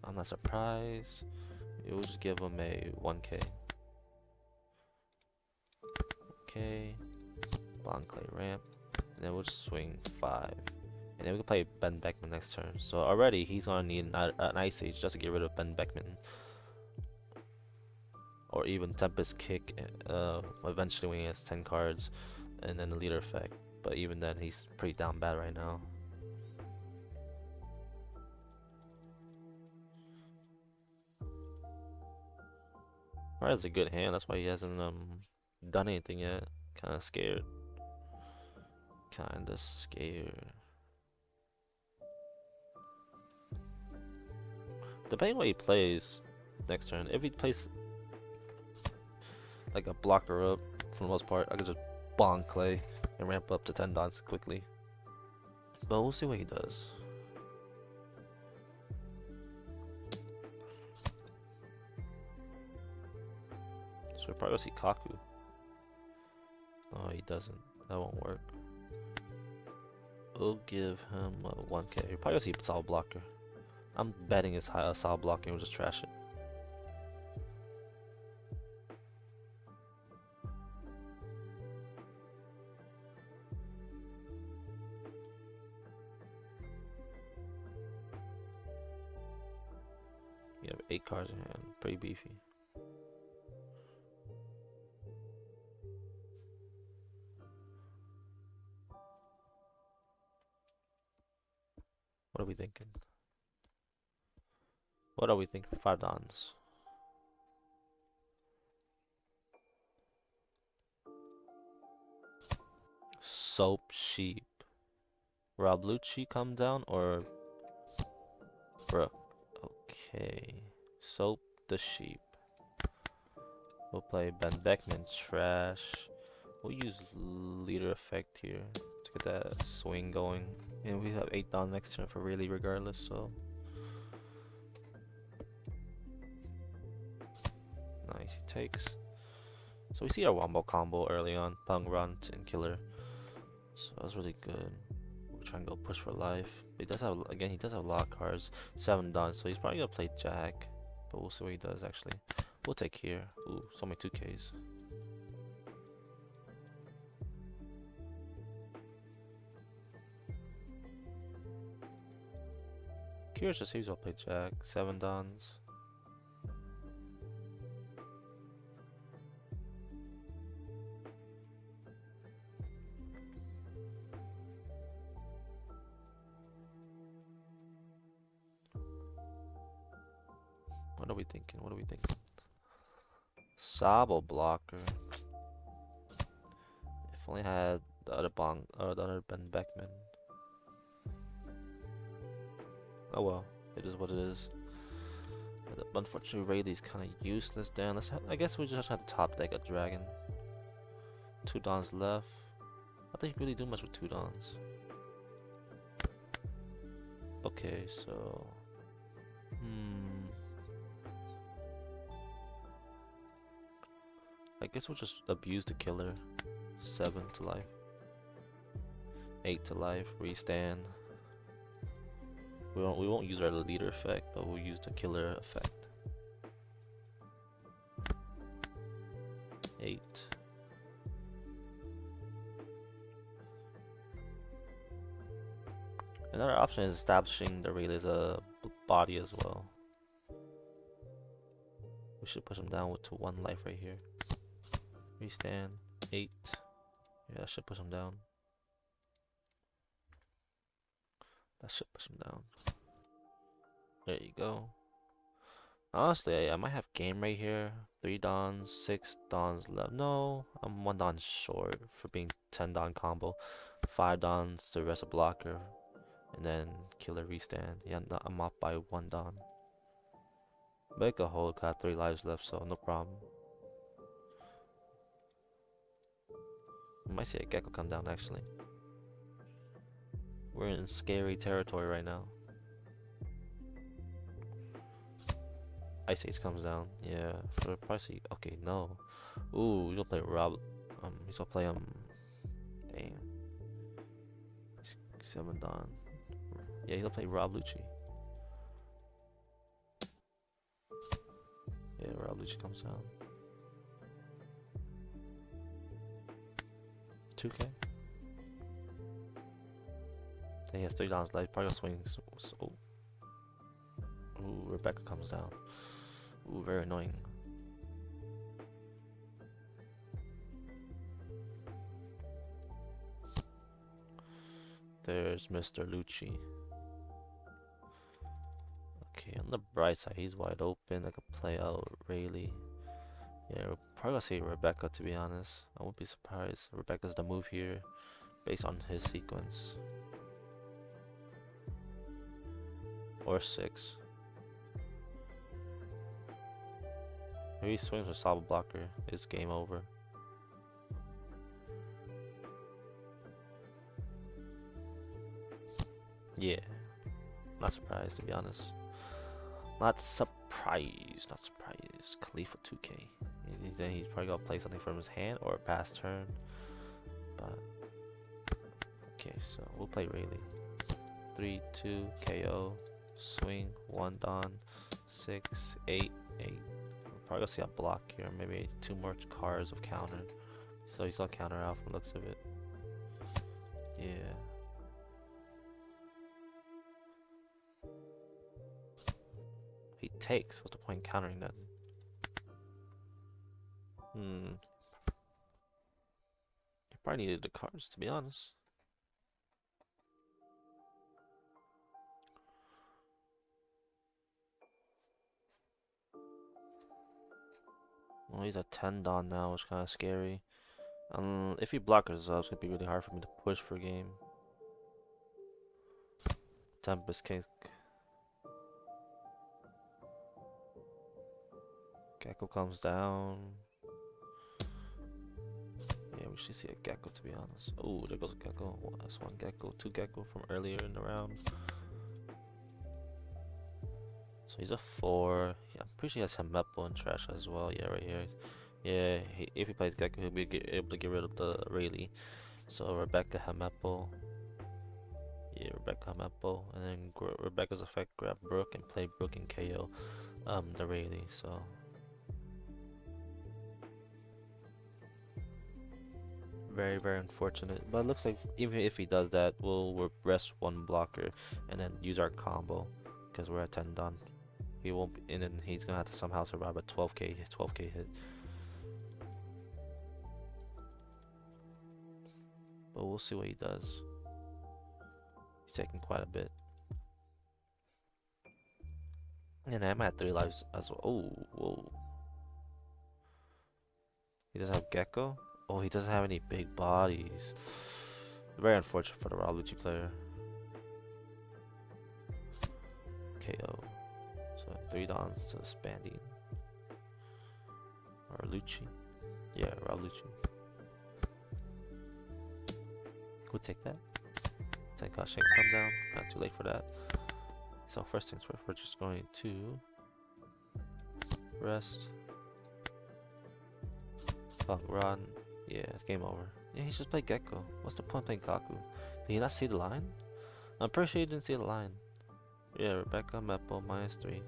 I'm not surprised. We'll just give him a 1k. Okay. Bond Clay Ramp. And then we'll just swing 5. And then we can play Ben Beckman next turn. So already he's gonna need an Ice Age just to get rid of Ben Beckman. Or even Tempest Kick, eventually when he has 10 cards, and then the leader effect. But even then, he's pretty down bad right now. Alright, it's a good hand, that's why he hasn't done anything yet. Kinda scared. Kinda scared. Depending on what he plays next turn, if he plays like a blocker up, for the most part, I could just bond clay and ramp up to 10 dots quickly. But we'll see what he does. So we'll probably go see Kaku. No, he doesn't. That won't work. We'll give him a 1k. We'll probably go see Solid Blocker. I'm betting it's high Solid Blocker and we'll just trash it. You have 8 cards in hand. Pretty beefy. What are we thinking? What are we thinking for 5 dons? Soap Sheep. Rob Lucci come down or Brook? Okay. Soap the Sheep. We'll play Ben Beckman trash. We'll use leader effect here to get that swing going. And we have 8 down next turn for really regardless, so. Nice, he takes. So we see our wombo combo early on, Pung Runt and Killer. So that was really good. We'll try and go push for life. But he does have, again, he does have a lot of cards. 7 done, so he's probably gonna play Jack. But we'll see what he does actually. We'll take here. Ooh, so many 2Ks. Curious to see who's gonna play Jack. 7 dons. What are we thinking? What are we thinking? Sabo blocker. If only had the other the other Ben Beckman. Oh well, it is what it is. But unfortunately, Rayleigh's kind of useless. Then I guess we just have to top deck a dragon. 2 dons left. I think really do much with 2 dons. Okay, so I guess we'll just abuse the killer. 7 to life. 8 to life. Restand. We won't use our leader effect, but we'll use the killer effect. 8. Another option is establishing the Rayleigh's body as well. We should push him down to 1 life right here. Restand. 8. Yeah, that should push him down. That should push him down. There you go. Honestly, I might have game right here. 3 Dons, 6 Dons left. No, I'm 1 Don short for being 10 Don combo. 5 Dons, the rest a blocker, and then killer restand. Yeah, no, I'm off by 1 Don. Make a hold, got 3 lives left, so no problem. I might see a Gecko come down actually. We're in scary territory right now. Ice Ace comes down. Yeah, we'll probably see. Okay, no. Ooh, he's gonna play Rob. He's gonna play Damn. 7 Don. Yeah, he's gonna play Rob Lucci. Yeah, Rob Lucci comes down. 2K. Then he has 3 Dons left. Probably gonna swing. Oh. Ooh, Rebecca comes down. Ooh, very annoying. There's Mr. Lucci. Okay, on the bright side, he's wide open. I could play out Rayleigh. Yeah, we're probably gonna say Rebecca to be honest. I won't be surprised. Rebecca's the move here based on his sequence. Or 6. If he swings with Saba blocker, it's game over. Yeah, not surprised to be honest. Not surprised, not surprised. Khalifa 2K. Then he's probably gonna play something from his hand or a pass turn. But okay, so we'll play Rayleigh. 3-2 KO. Swing 1 Don. 6-8-8. We're probably gonna see a block here. Maybe 2 more cards of counter. So he's gonna counter out from the looks of it. Yeah. He takes. What's the point in countering that? He probably needed the cards to be honest. Well, he's a 10 Don now, which is kind of scary. If he blockers up, it's gonna be really hard for me to push for game. Tempest Kick. Gecko comes down. Yeah, we should see a Gecko to be honest. Oh, there goes a Gecko. Well, that's 1 Gecko, 2 Gecko from earlier in the round. So he's a 4. Yeah, I'm pretty sure he has Hemmepo and Trash as well. Yeah, right here. Yeah, if he plays Gecko, he'll be able to get rid of the Rayleigh. So Rebecca Hemmepo. Yeah, Rebecca Hemmepo. And then Rebecca's effect, grab Brook and play Brook and KO the Rayleigh. So very, very unfortunate. But it looks like even if he does that, we'll rest 1 blocker and then use our combo because we're at 10 done. He won't, and then he's gonna have to somehow survive a 12k hit. But we'll see what he does. He's taking quite a bit. And I'm at 3 lives as well. Oh, whoa. He doesn't have Gecko? Oh, he doesn't have any big bodies. Very unfortunate for the Rob Lucci player. KO. So 3 Dons to Spandy. Or Lucci. Yeah, Rob Lucci. We'll take that. 10 Shanks come down. Not too late for that. So first things first, we're just going to rest. Fuck, run. Yeah, it's game over. Yeah, he just played Gecko. What's the point playing Kaku? Did he not see the line? I'm pretty sure he didn't see the line. Yeah, Rebecca, Mepo, -3.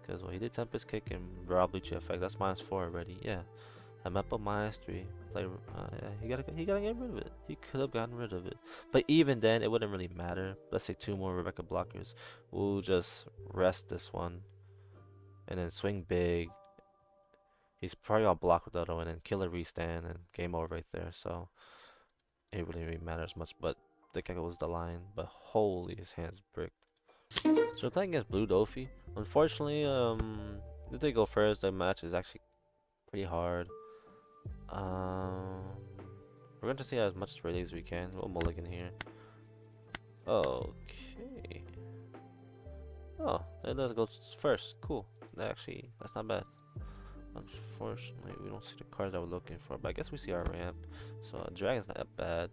Because well, he did Tempest Kick and Rob Lucci effect. That's -4 already. Yeah. And Mepo -3. Play. Yeah, he gotta get rid of it. He could have gotten rid of it. But even then, it wouldn't really matter. Let's say 2 more Rebecca blockers. We'll just rest this one. And then swing big. He's probably gonna block with the other one and kill a restand and game over right there. So it really, really matters much. But the Gecko was the line. But holy, his hands bricked. So we're playing against Blue Doflamingo. Unfortunately, If they go first, the match is actually pretty hard. Um, we're going to see as much ready as we can. We'll mulligan here. Okay. Oh, let's go first. Cool. Actually, that's not bad. Unfortunately, we don't see the cards that we're looking for, but I guess we see our ramp. So Dragon's not that bad.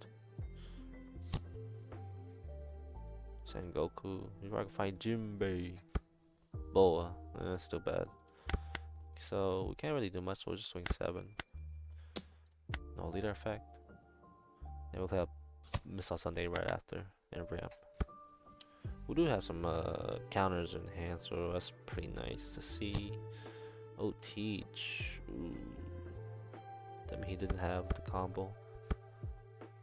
Sengoku. Maybe I can find Jinbei. Boa. Still bad. So we can't really do much, so we'll just swing 7. No leader effect. And we'll play a Missile Sunday right after and ramp. We do have some counters in hand, so that's pretty nice to see. Oh, Teach. Ooh. That means he didn't have the combo.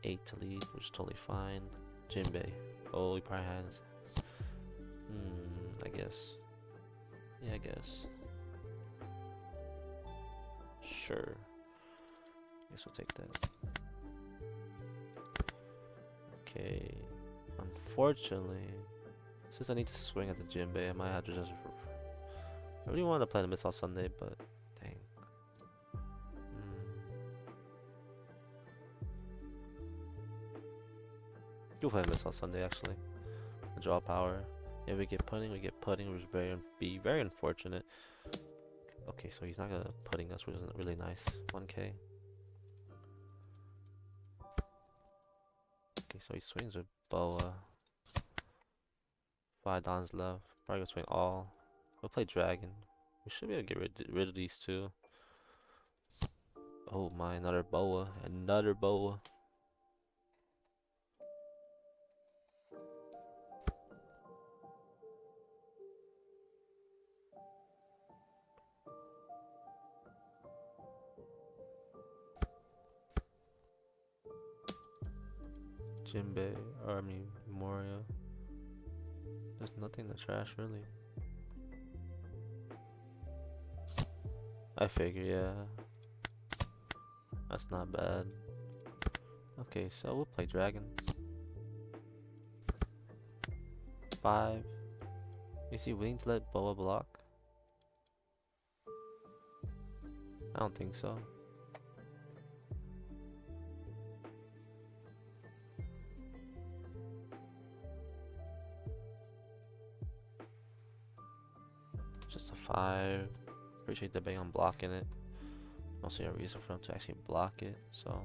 8 to lead, which is totally fine. Jinbei. Oh, he probably has. I guess. Yeah, I guess. Sure. Guess we'll take that. Okay. Unfortunately, since I need to swing at the Jinbei, I might have to just. I really wanted to play the Missile Sunday, but dang. You'll play Missile Sunday actually. Draw power. Yeah, we get putting, which is be very unfortunate. Okay, so he's not gonna putting us, which is really nice. 1k. Okay, so he swings with Boa. 5 Dons left. Probably gonna swing all. We'll play Dragon. We should be able to get rid of these two. Oh my, another Boa. Another Boa. Jinbei, or I mean Moria. There's nothing to trash really. I figure, yeah. That's not bad. Okay, so we'll play Dragon. 5. Is he willing to let Boa block? I don't think so. Just a 5. Appreciate the bang on blocking it. Don't see a reason for him to actually block it, so.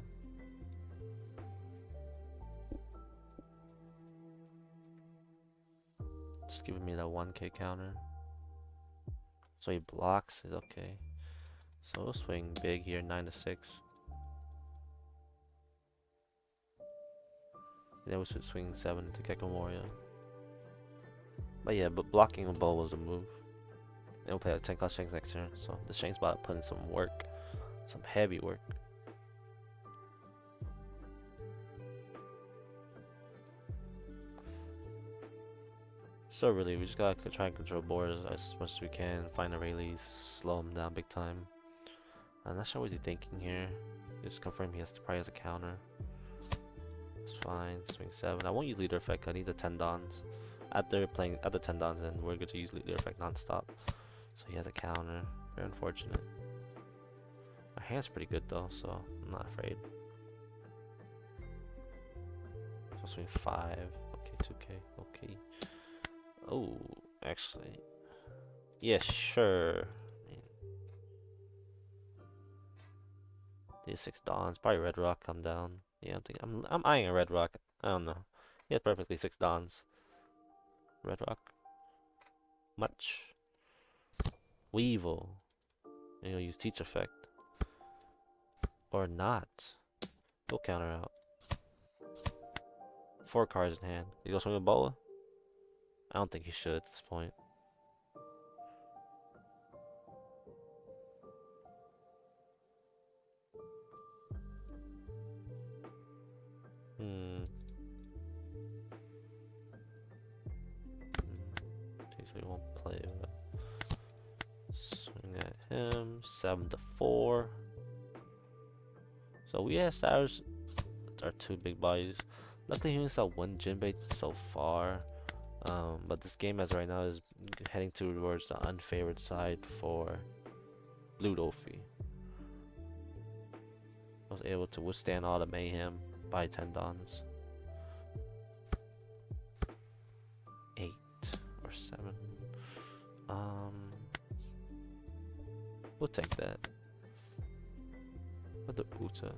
Just giving me that 1k counter. So he blocks it, okay. So we'll swing big here, 9 to 6. And then we should swing 7 to Gecko Moria. But yeah, but blocking a bow was the move. And we'll play a 10 cost Shanks next turn. So the Shanks about to put in some work. Some heavy work. So really, we just gotta try and control boards as much as we can. Find the Rayleighs, slow him down big time. I'm not sure what he's thinking here. Just confirm he probably has a counter. It's fine. Swing 7. I won't use leader effect. I need the 10 Dons. After playing other 10 Dons, and we're going to use leader effect non-stop. So he has a counter. Very unfortunate. My hand's pretty good though, so I'm not afraid. So swing 5. Okay, 2k. Okay. Oh, actually. Yeah, sure. These 6 Dons. Probably Red Rock come down. Yeah, I'm eyeing a Red Rock. I don't know. He had perfectly 6 Dons. Red Rock. Much. Weevil. And he'll use Teach Effect. Or not. He'll counter out. 4 cards in hand. He goes swing a Boa? I don't think he should at this point. Okay, so he won't play that. Swing at him. 7 to 4. So we established our 2 big bodies. Luckily he only saw 1 Jinbei so far. But this game as right now is heading towards the unfavored side for Blue Doflamingo. Was able to withstand all the mayhem by 10 dons. 8 or 7. Um, we'll take that. What the Uta?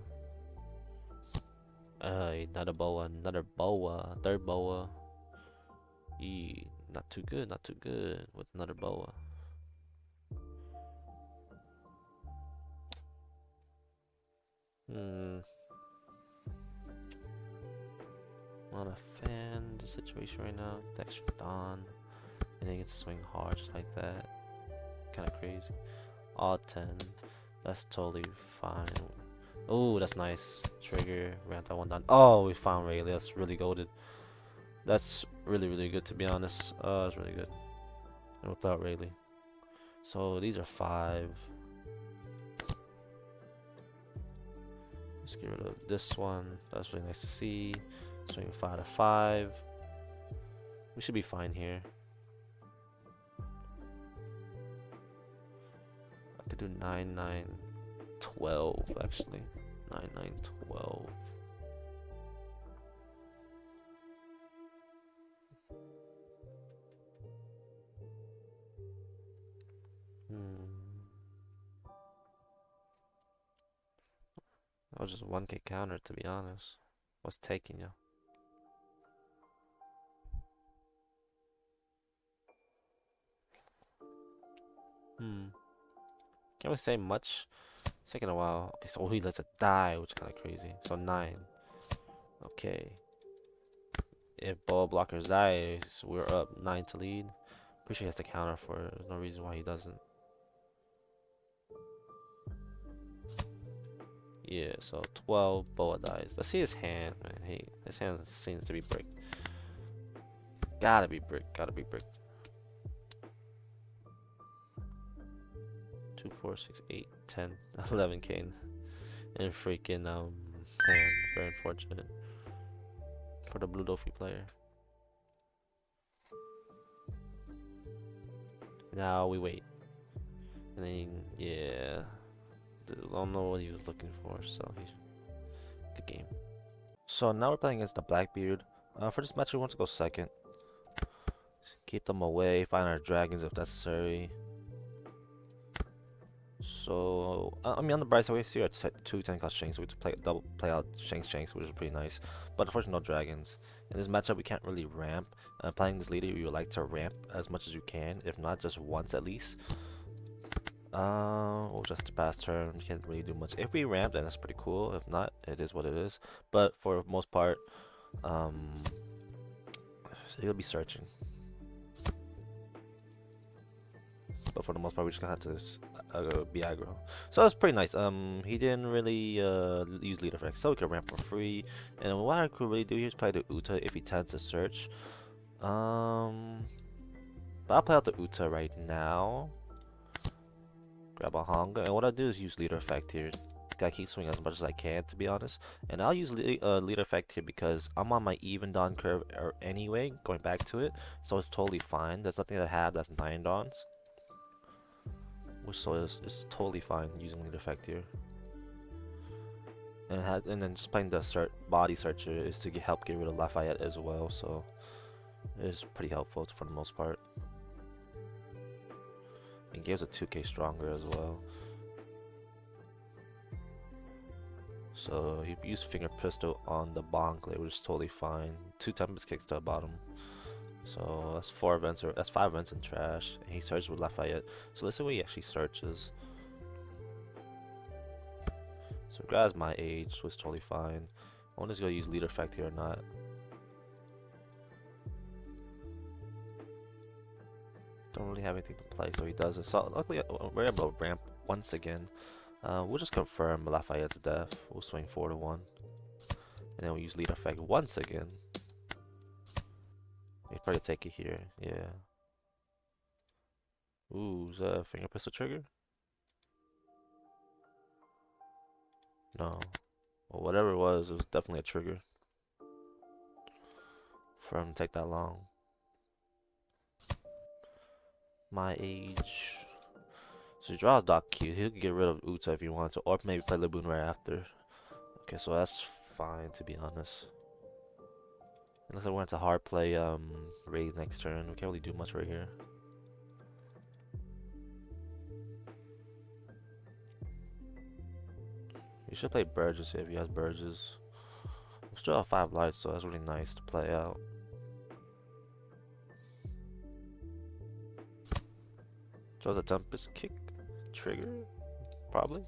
Another boa, another boa, third boa. Not too good, not too good with another boa. Hmm. Not a fan of the situation right now. The extra Don. And then you get to swing hard just like that. Kinda crazy. All 10. That's totally fine. Oh, that's nice. Trigger, ran that one down. Oh, we found Rayleigh. That's really goated. That's really, really good to be honest. That's really good. And without Rayleigh. So these are 5. Let's get rid of this one. That's really nice to see. Swing 5 to 5. We should be fine here. I could do 9, 9, 12 actually. 9, 9, 12. That was just 1k counter to be honest. What's taking you? Can't really say much. It's taking a while. Okay, so he lets it die, which is kind of crazy. So 9. Okay. If ball blockers dies, we're up 9 to lead. Pretty sure he has to counter for it. There's no reason why he doesn't. Yeah, so 12, Boa dies. Let's see his hand, man. His hand seems to be bricked. Gotta be bricked, gotta be bricked. 2, 4, 6, 8, 10, 11k in freaking hand. Very unfortunate for the Blue Doflamingo player. Now we wait. And then, yeah. I don't know what he was looking for, so he's good game. So now we're playing against the Blackbeard. For this match, we want to go second. Keep them away, find our dragons if necessary. So, I mean, on the bright side, we see our 2 10 cost Shanks, so we have to play out Shanks, which is pretty nice. But unfortunately, no dragons. In this matchup, we can't really ramp. Playing this leader, you would like to ramp as much as you can, if not just once at least. We'll just the past turn, we can't really do much. If we ramp, then that's pretty cool. If not, it is what it is. But for the most part, he'll be searching. But for the most part, we just gonna have to be aggro. So that's pretty nice. He didn't really use lead effects, so we could ramp for free. And what I could really do here is play the Uta if he tends to search. But I'll play out the Uta right now. Grab a Honga, and what I do is use leader effect here. Gotta keep swinging as much as I can, to be honest. And I'll use leader effect here because I'm on my even Dawn curve anyway, going back to it. So it's totally fine. There's nothing that I have that's 9 Dawns. So it's totally fine using leader effect here. And then just playing the body searcher is to help get rid of Lafayette as well. So it's pretty helpful for the most part. And gives a 2k stronger as well. So he used finger pistol on the Bonkley, which is totally fine. 2 Tempest kicks to the bottom. So that's 4 events, or that's 5 events in trash. And he searches with Lafayette. So let's see what he actually searches. So grabs my age, was totally fine. I wonder if he's gonna use leader effect here or not. Don't really have anything to play, so he does it. So luckily we're able to ramp once again. We'll just confirm Lafayette's death. We'll swing 4 to 1. And then we'll use lead effect once again. He'll probably take it here, yeah. Ooh, is that a finger pistol trigger? No. Well, whatever it was definitely a trigger. For him to take that long. My age. So he draws Doc Q. He'll get rid of Uta if he wants to, or maybe play Laboon right after. Okay, so that's fine to be honest. Unless I want to hard play Raid next turn. We can't really do much right here. You should play Burgess if he has Burgess. I'm still at 5 lights, so that's really nice to play out. Draws a Tempest Kick. Trigger. Probably.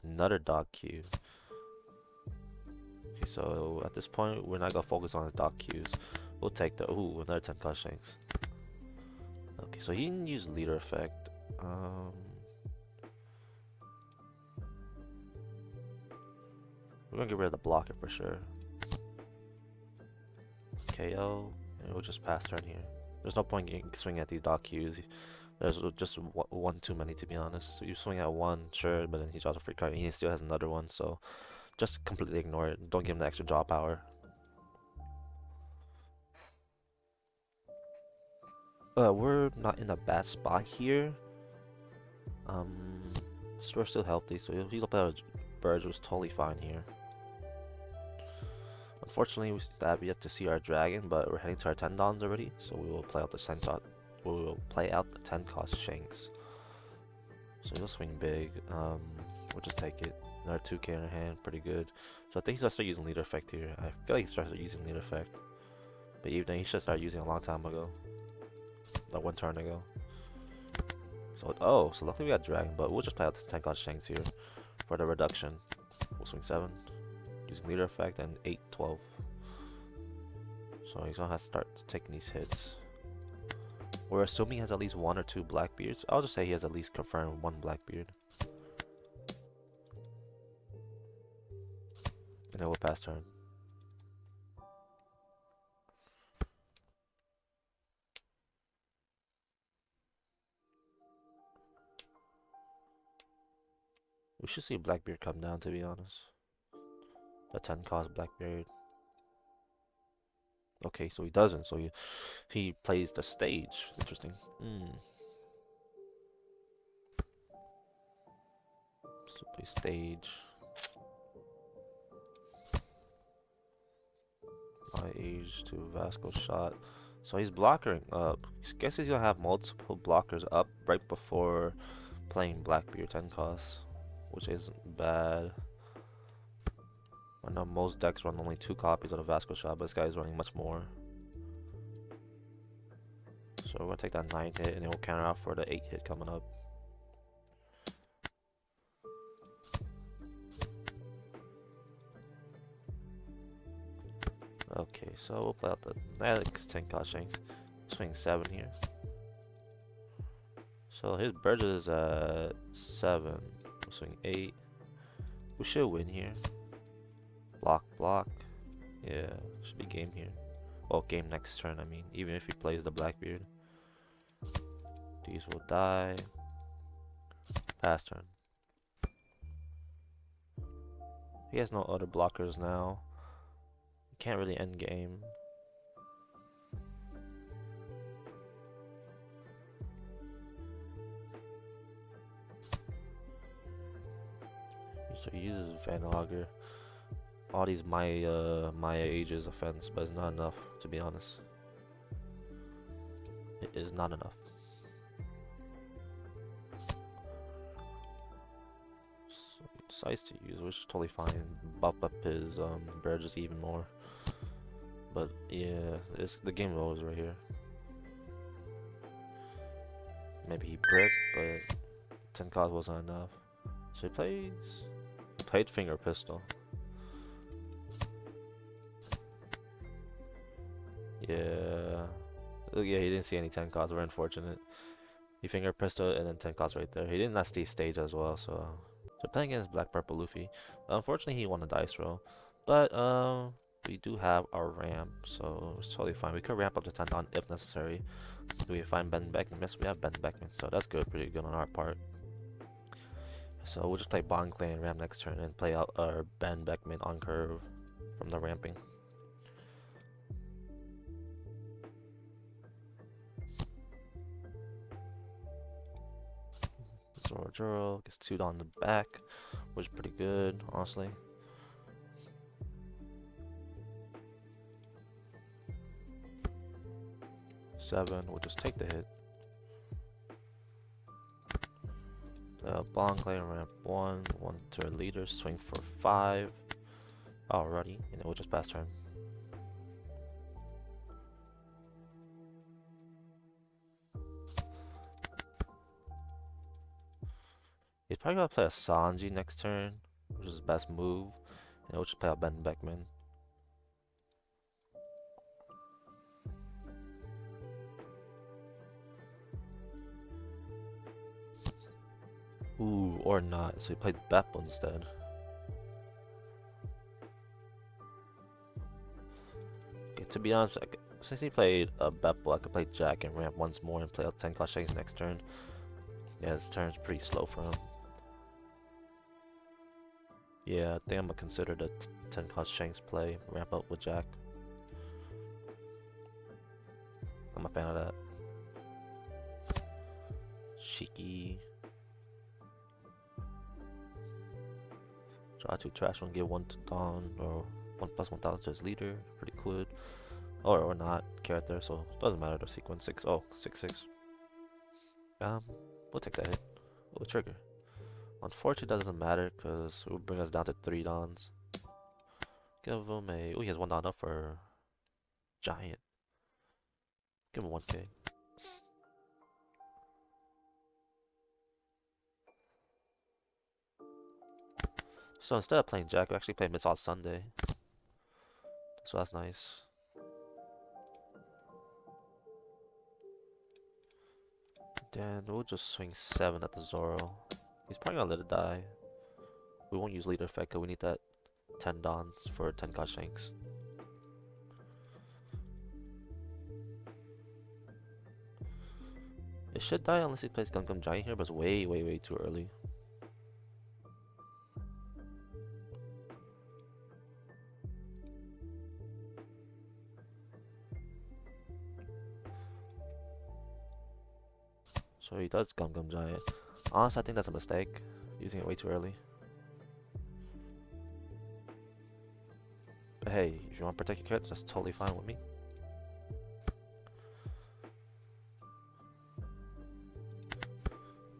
Another Dog Q. Okay, so at this point, we're not gonna focus on his Dog Qs. We'll take the. Ooh, another 10 cost Shanks. Okay, so he didn't use Leader Effect. We're gonna get rid of the blocker for sure. KO, and we'll just pass turn here. There's no point in swinging at these Dog Qs. There's just one too many, to be honest. So you swing at one, sure, but then he draws a free card, and he still has another one, so just completely ignore it. Don't give him the extra draw power. We're not in a bad spot here. So we're still healthy, so he's up at Birds was totally fine here. Unfortunately, we have yet to see our dragon, but we're heading to our 10 dons already, so we will play out the 10 cost. We will play out the 10 cost Shanks. So he'll swing big. We'll just take it. Another 2k in our hand, pretty good. So I think he's gonna start using Leader Effect here. I feel like he started using Leader Effect, but even he should start using it a long time ago, like 1 turn ago. So luckily we got dragon, but we'll just play out the 10 cost Shanks here for the reduction. We'll swing 7. Using Leader Effect and 8, 12. So he's gonna have to start taking these hits. We're assuming he has at least 1 or 2 Blackbeards. I'll just say he has at least confirmed 1 Blackbeard. And then we'll pass turn. We should see Blackbeard come down, to be honest. The 10 cost Blackbeard. Okay, so he doesn't. So he plays the stage. Interesting. So play stage. My age to Vasco shot. So he's blockering up. I guess he's gonna have multiple blockers up right before playing Blackbeard 10 cost, which isn't bad. I know most decks run only 2 copies of the Vasco shot, but this guy is running much more. So we're gonna take that 9 hit and then we'll counter out for the 8 hit coming up. Okay, so we'll play out the next 10 cost Shanks. Swing 7 here. So his Burgess is at 7. We'll swing 8. We should win here. Block. Yeah, should be game here. Well, game next turn, I mean. Even if he plays the Blackbeard. These will die. Pass turn. He has no other blockers now. Can't really end game. So he uses Vanlogger. All these Maya Ages offense, but it's not enough, to be honest. It is not enough. So he decides to use, which is totally fine. Buff up his Burgess even more. But yeah, the game over right here. Maybe he bricked, but 10 cost wasn't enough. So he played Finger Pistol. Yeah, he didn't see any 10 costs. We're unfortunate. He Finger Pistol and then 10 costs right there. He didn't last the stage as well, so playing against Black Purple Luffy. Unfortunately, he won a dice roll, but we do have our ramp, so it's totally fine. We could ramp up to 10 on if necessary. Do we find Ben Beckman? Yes, we have Ben Beckman, so that's good, pretty good on our part. So we'll just play Bond Clan ramp next turn and play out our Ben Beckman on curve from the ramping. Zoro gets 2 on the back, which is pretty good, honestly. Seven, we'll just take the hit. Bond Clay ramp 1 to leader, swing for 5. Alrighty, and then we'll just pass turn. He's probably gonna play a Sanji next turn, which is his best move, and we'll just play out Ben Beckman. Ooh, or not. So he played Beppo instead. Okay, to be honest, since he played Beppo, I could play Jack and ramp once more and play out 10 cost Shanks next turn. Yeah, this turn's pretty slow for him. Yeah, I think I'm gonna consider the 10 cost Shanks play, ramp up with Jack. I'm a fan of that. Shiki. Draw 2 trash one, give 1 to Dawn, or 1 plus 1000 to his leader. Pretty good. Or not, character, so doesn't matter the sequence. 6, oh, 6/6. We'll take that hit. We'll trigger. Unfortunately, doesn't matter because it will bring us down to 3 Dons. Give him a. Oh, he has 1 Don up for Giant. Give him 1k. So instead of playing Jack, we actually play Miss Odd Sunday. So that's nice. Then we'll just swing 7 at the Zoro. He's probably gonna let it die. We won't use leader effect because we need that 10 Dons for 10 God Shanks. It should die unless he plays Gum Giant here, but it's way too early. So he does Gum Giant. Honestly, I think that's a mistake, using it way too early. But hey, if you want to protect your character, that's totally fine with me.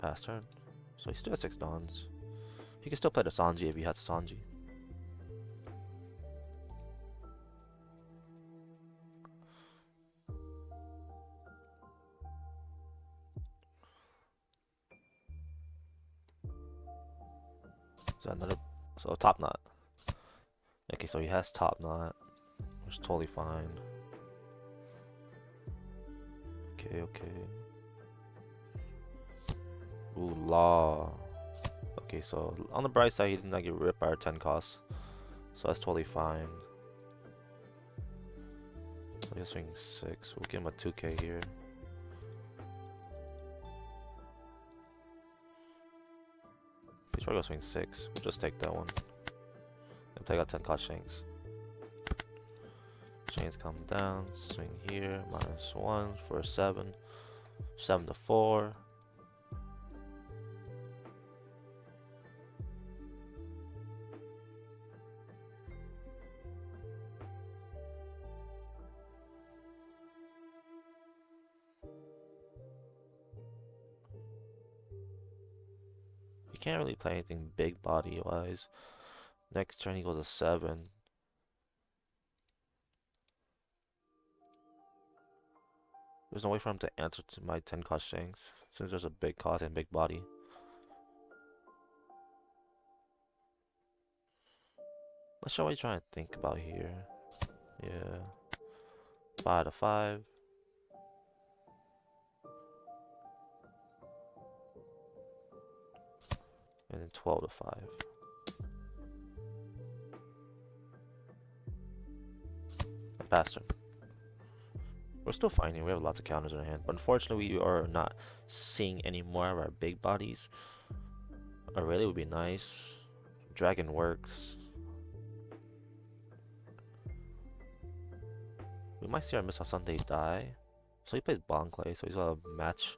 Pass turn. So he still has 6 Dons. He can still play the Sanji if he has Sanji. So another, so top knot. Okay, so he has top knot, which is totally fine. Okay. Ooh, law. Okay, so on the bright side, he did not get ripped by our 10 costs, so that's totally fine. So he'll swing 6. We'll give him a 2k here. He's probably gonna swing 6. We'll just take that one. And take out 10 cost Shanks. Shanks come down, swing here, -1 for a 7. 7 to 4. You can't really play anything big body wise. Next turn he goes to 7. There's no way for him to answer to my 10 cost Shanks since there's a big cost and big body. Not sure what he's trying to think about here. Yeah. 5 to 5. And then 12 to 5. Faster. We're still finding, we have lots of counters in our hand, but unfortunately we are not seeing any more of our big bodies. A really would be nice. Dragon works. We might see our Miss Sunday die. So he plays Bon Clay, so he's got a match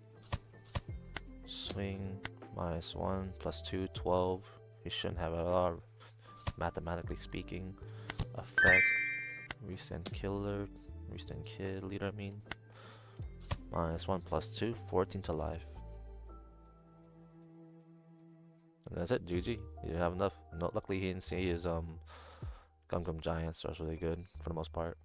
swing, -1, +2, 12. He shouldn't have a lot, mathematically speaking. Effect, restand killer, restand kid, leader, I mean. -1, +2, 14 to life. And that's it, GG. You didn't have enough. No, luckily he didn't see his Gum Gum Giant, so that's really good for the most part.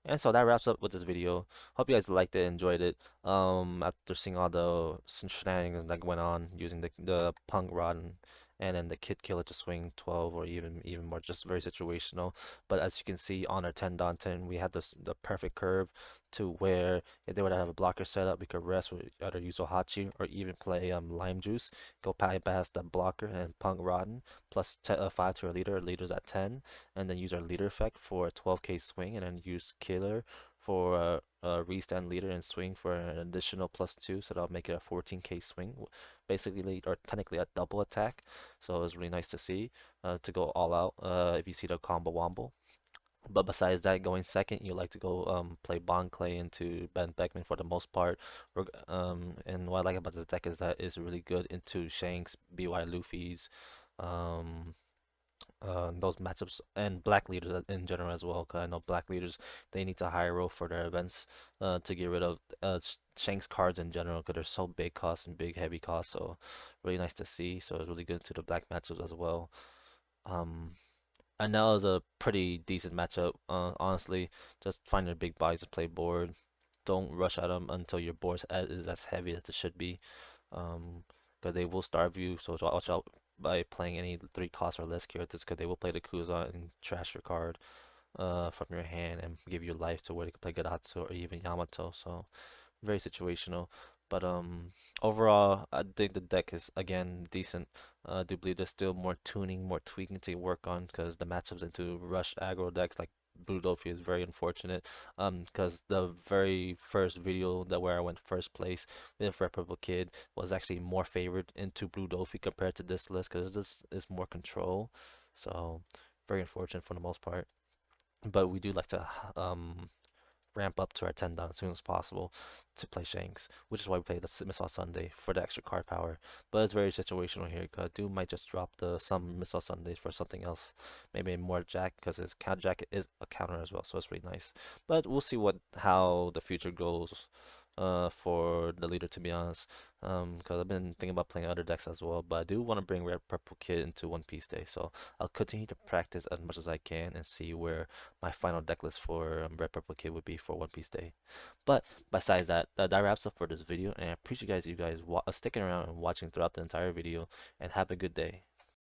And so that wraps up with this video. Hope you guys liked it, enjoyed it. After seeing all the shenanigans that went on using the punk rod and then the kid killer to swing 12 or even more, just very situational. But as you can see on our 10-10, we had the perfect curve to where if they would have a blocker set up, we could rest with either use Ohachi or even play Lime Juice, go past the blocker and punk rotten plus 5 to our leader. Leader's at 10, and then use our leader effect for a 12k swing, and then use killer for a restand leader and swing for an additional +2, so that'll make it a 14k swing, basically, or technically a double attack. So it was really nice to see, to go all out, if you see the combo wombo. But besides that, going second, you like to go play Bon Clay into Ben Beckman for the most part. And what I like about this deck is that it's really good into Shanks, BY Luffy's, um, those matchups, and black leaders in general as well. Cause I know black leaders, they need to high roll for their events to get rid of Shanks cards in general, because they're so big cost and big heavy cost. So really nice to see. So it's really good to the black matchups as well. Um, Enel is a pretty decent matchup. Honestly, just find your big bodies to play board. Don't rush at them until your board is as heavy as it should be. Um, because they will starve you. So watch out by playing any 3 cost or less characters, because they will play the Kuza and trash your card from your hand and give you life to where they can play Gadatsu or even Yamato. So very situational. But overall, I think the deck is again decent. I do believe there's still more tuning, more tweaking to work on, because the matchups into rush aggro decks like Blue Doflamingo is very unfortunate. Because the very first video that where I went first place with Red Purple Kid was actually more favored into Blue Doflamingo compared to this list, because this is more control. So very unfortunate for the most part. But we do like to ramp up to our 10 down as soon as possible to play Shanks, which is why we play the Missile Sunday for the extra card power. But it's very situational here, because Doom might just drop some Missile Sundays for something else, maybe more Jack, because his count Jack is a counter as well, so it's really nice. But we'll see how the future goes. For the leader, to be honest, because I've been thinking about playing other decks as well, but I do want to bring Red Purple Kid into One Piece Day, so I'll continue to practice as much as I can and see where my final deck list for Red Purple Kid would be for One Piece Day. But besides that, that wraps up for this video, and I appreciate you guys sticking around and watching throughout the entire video, and have a good day.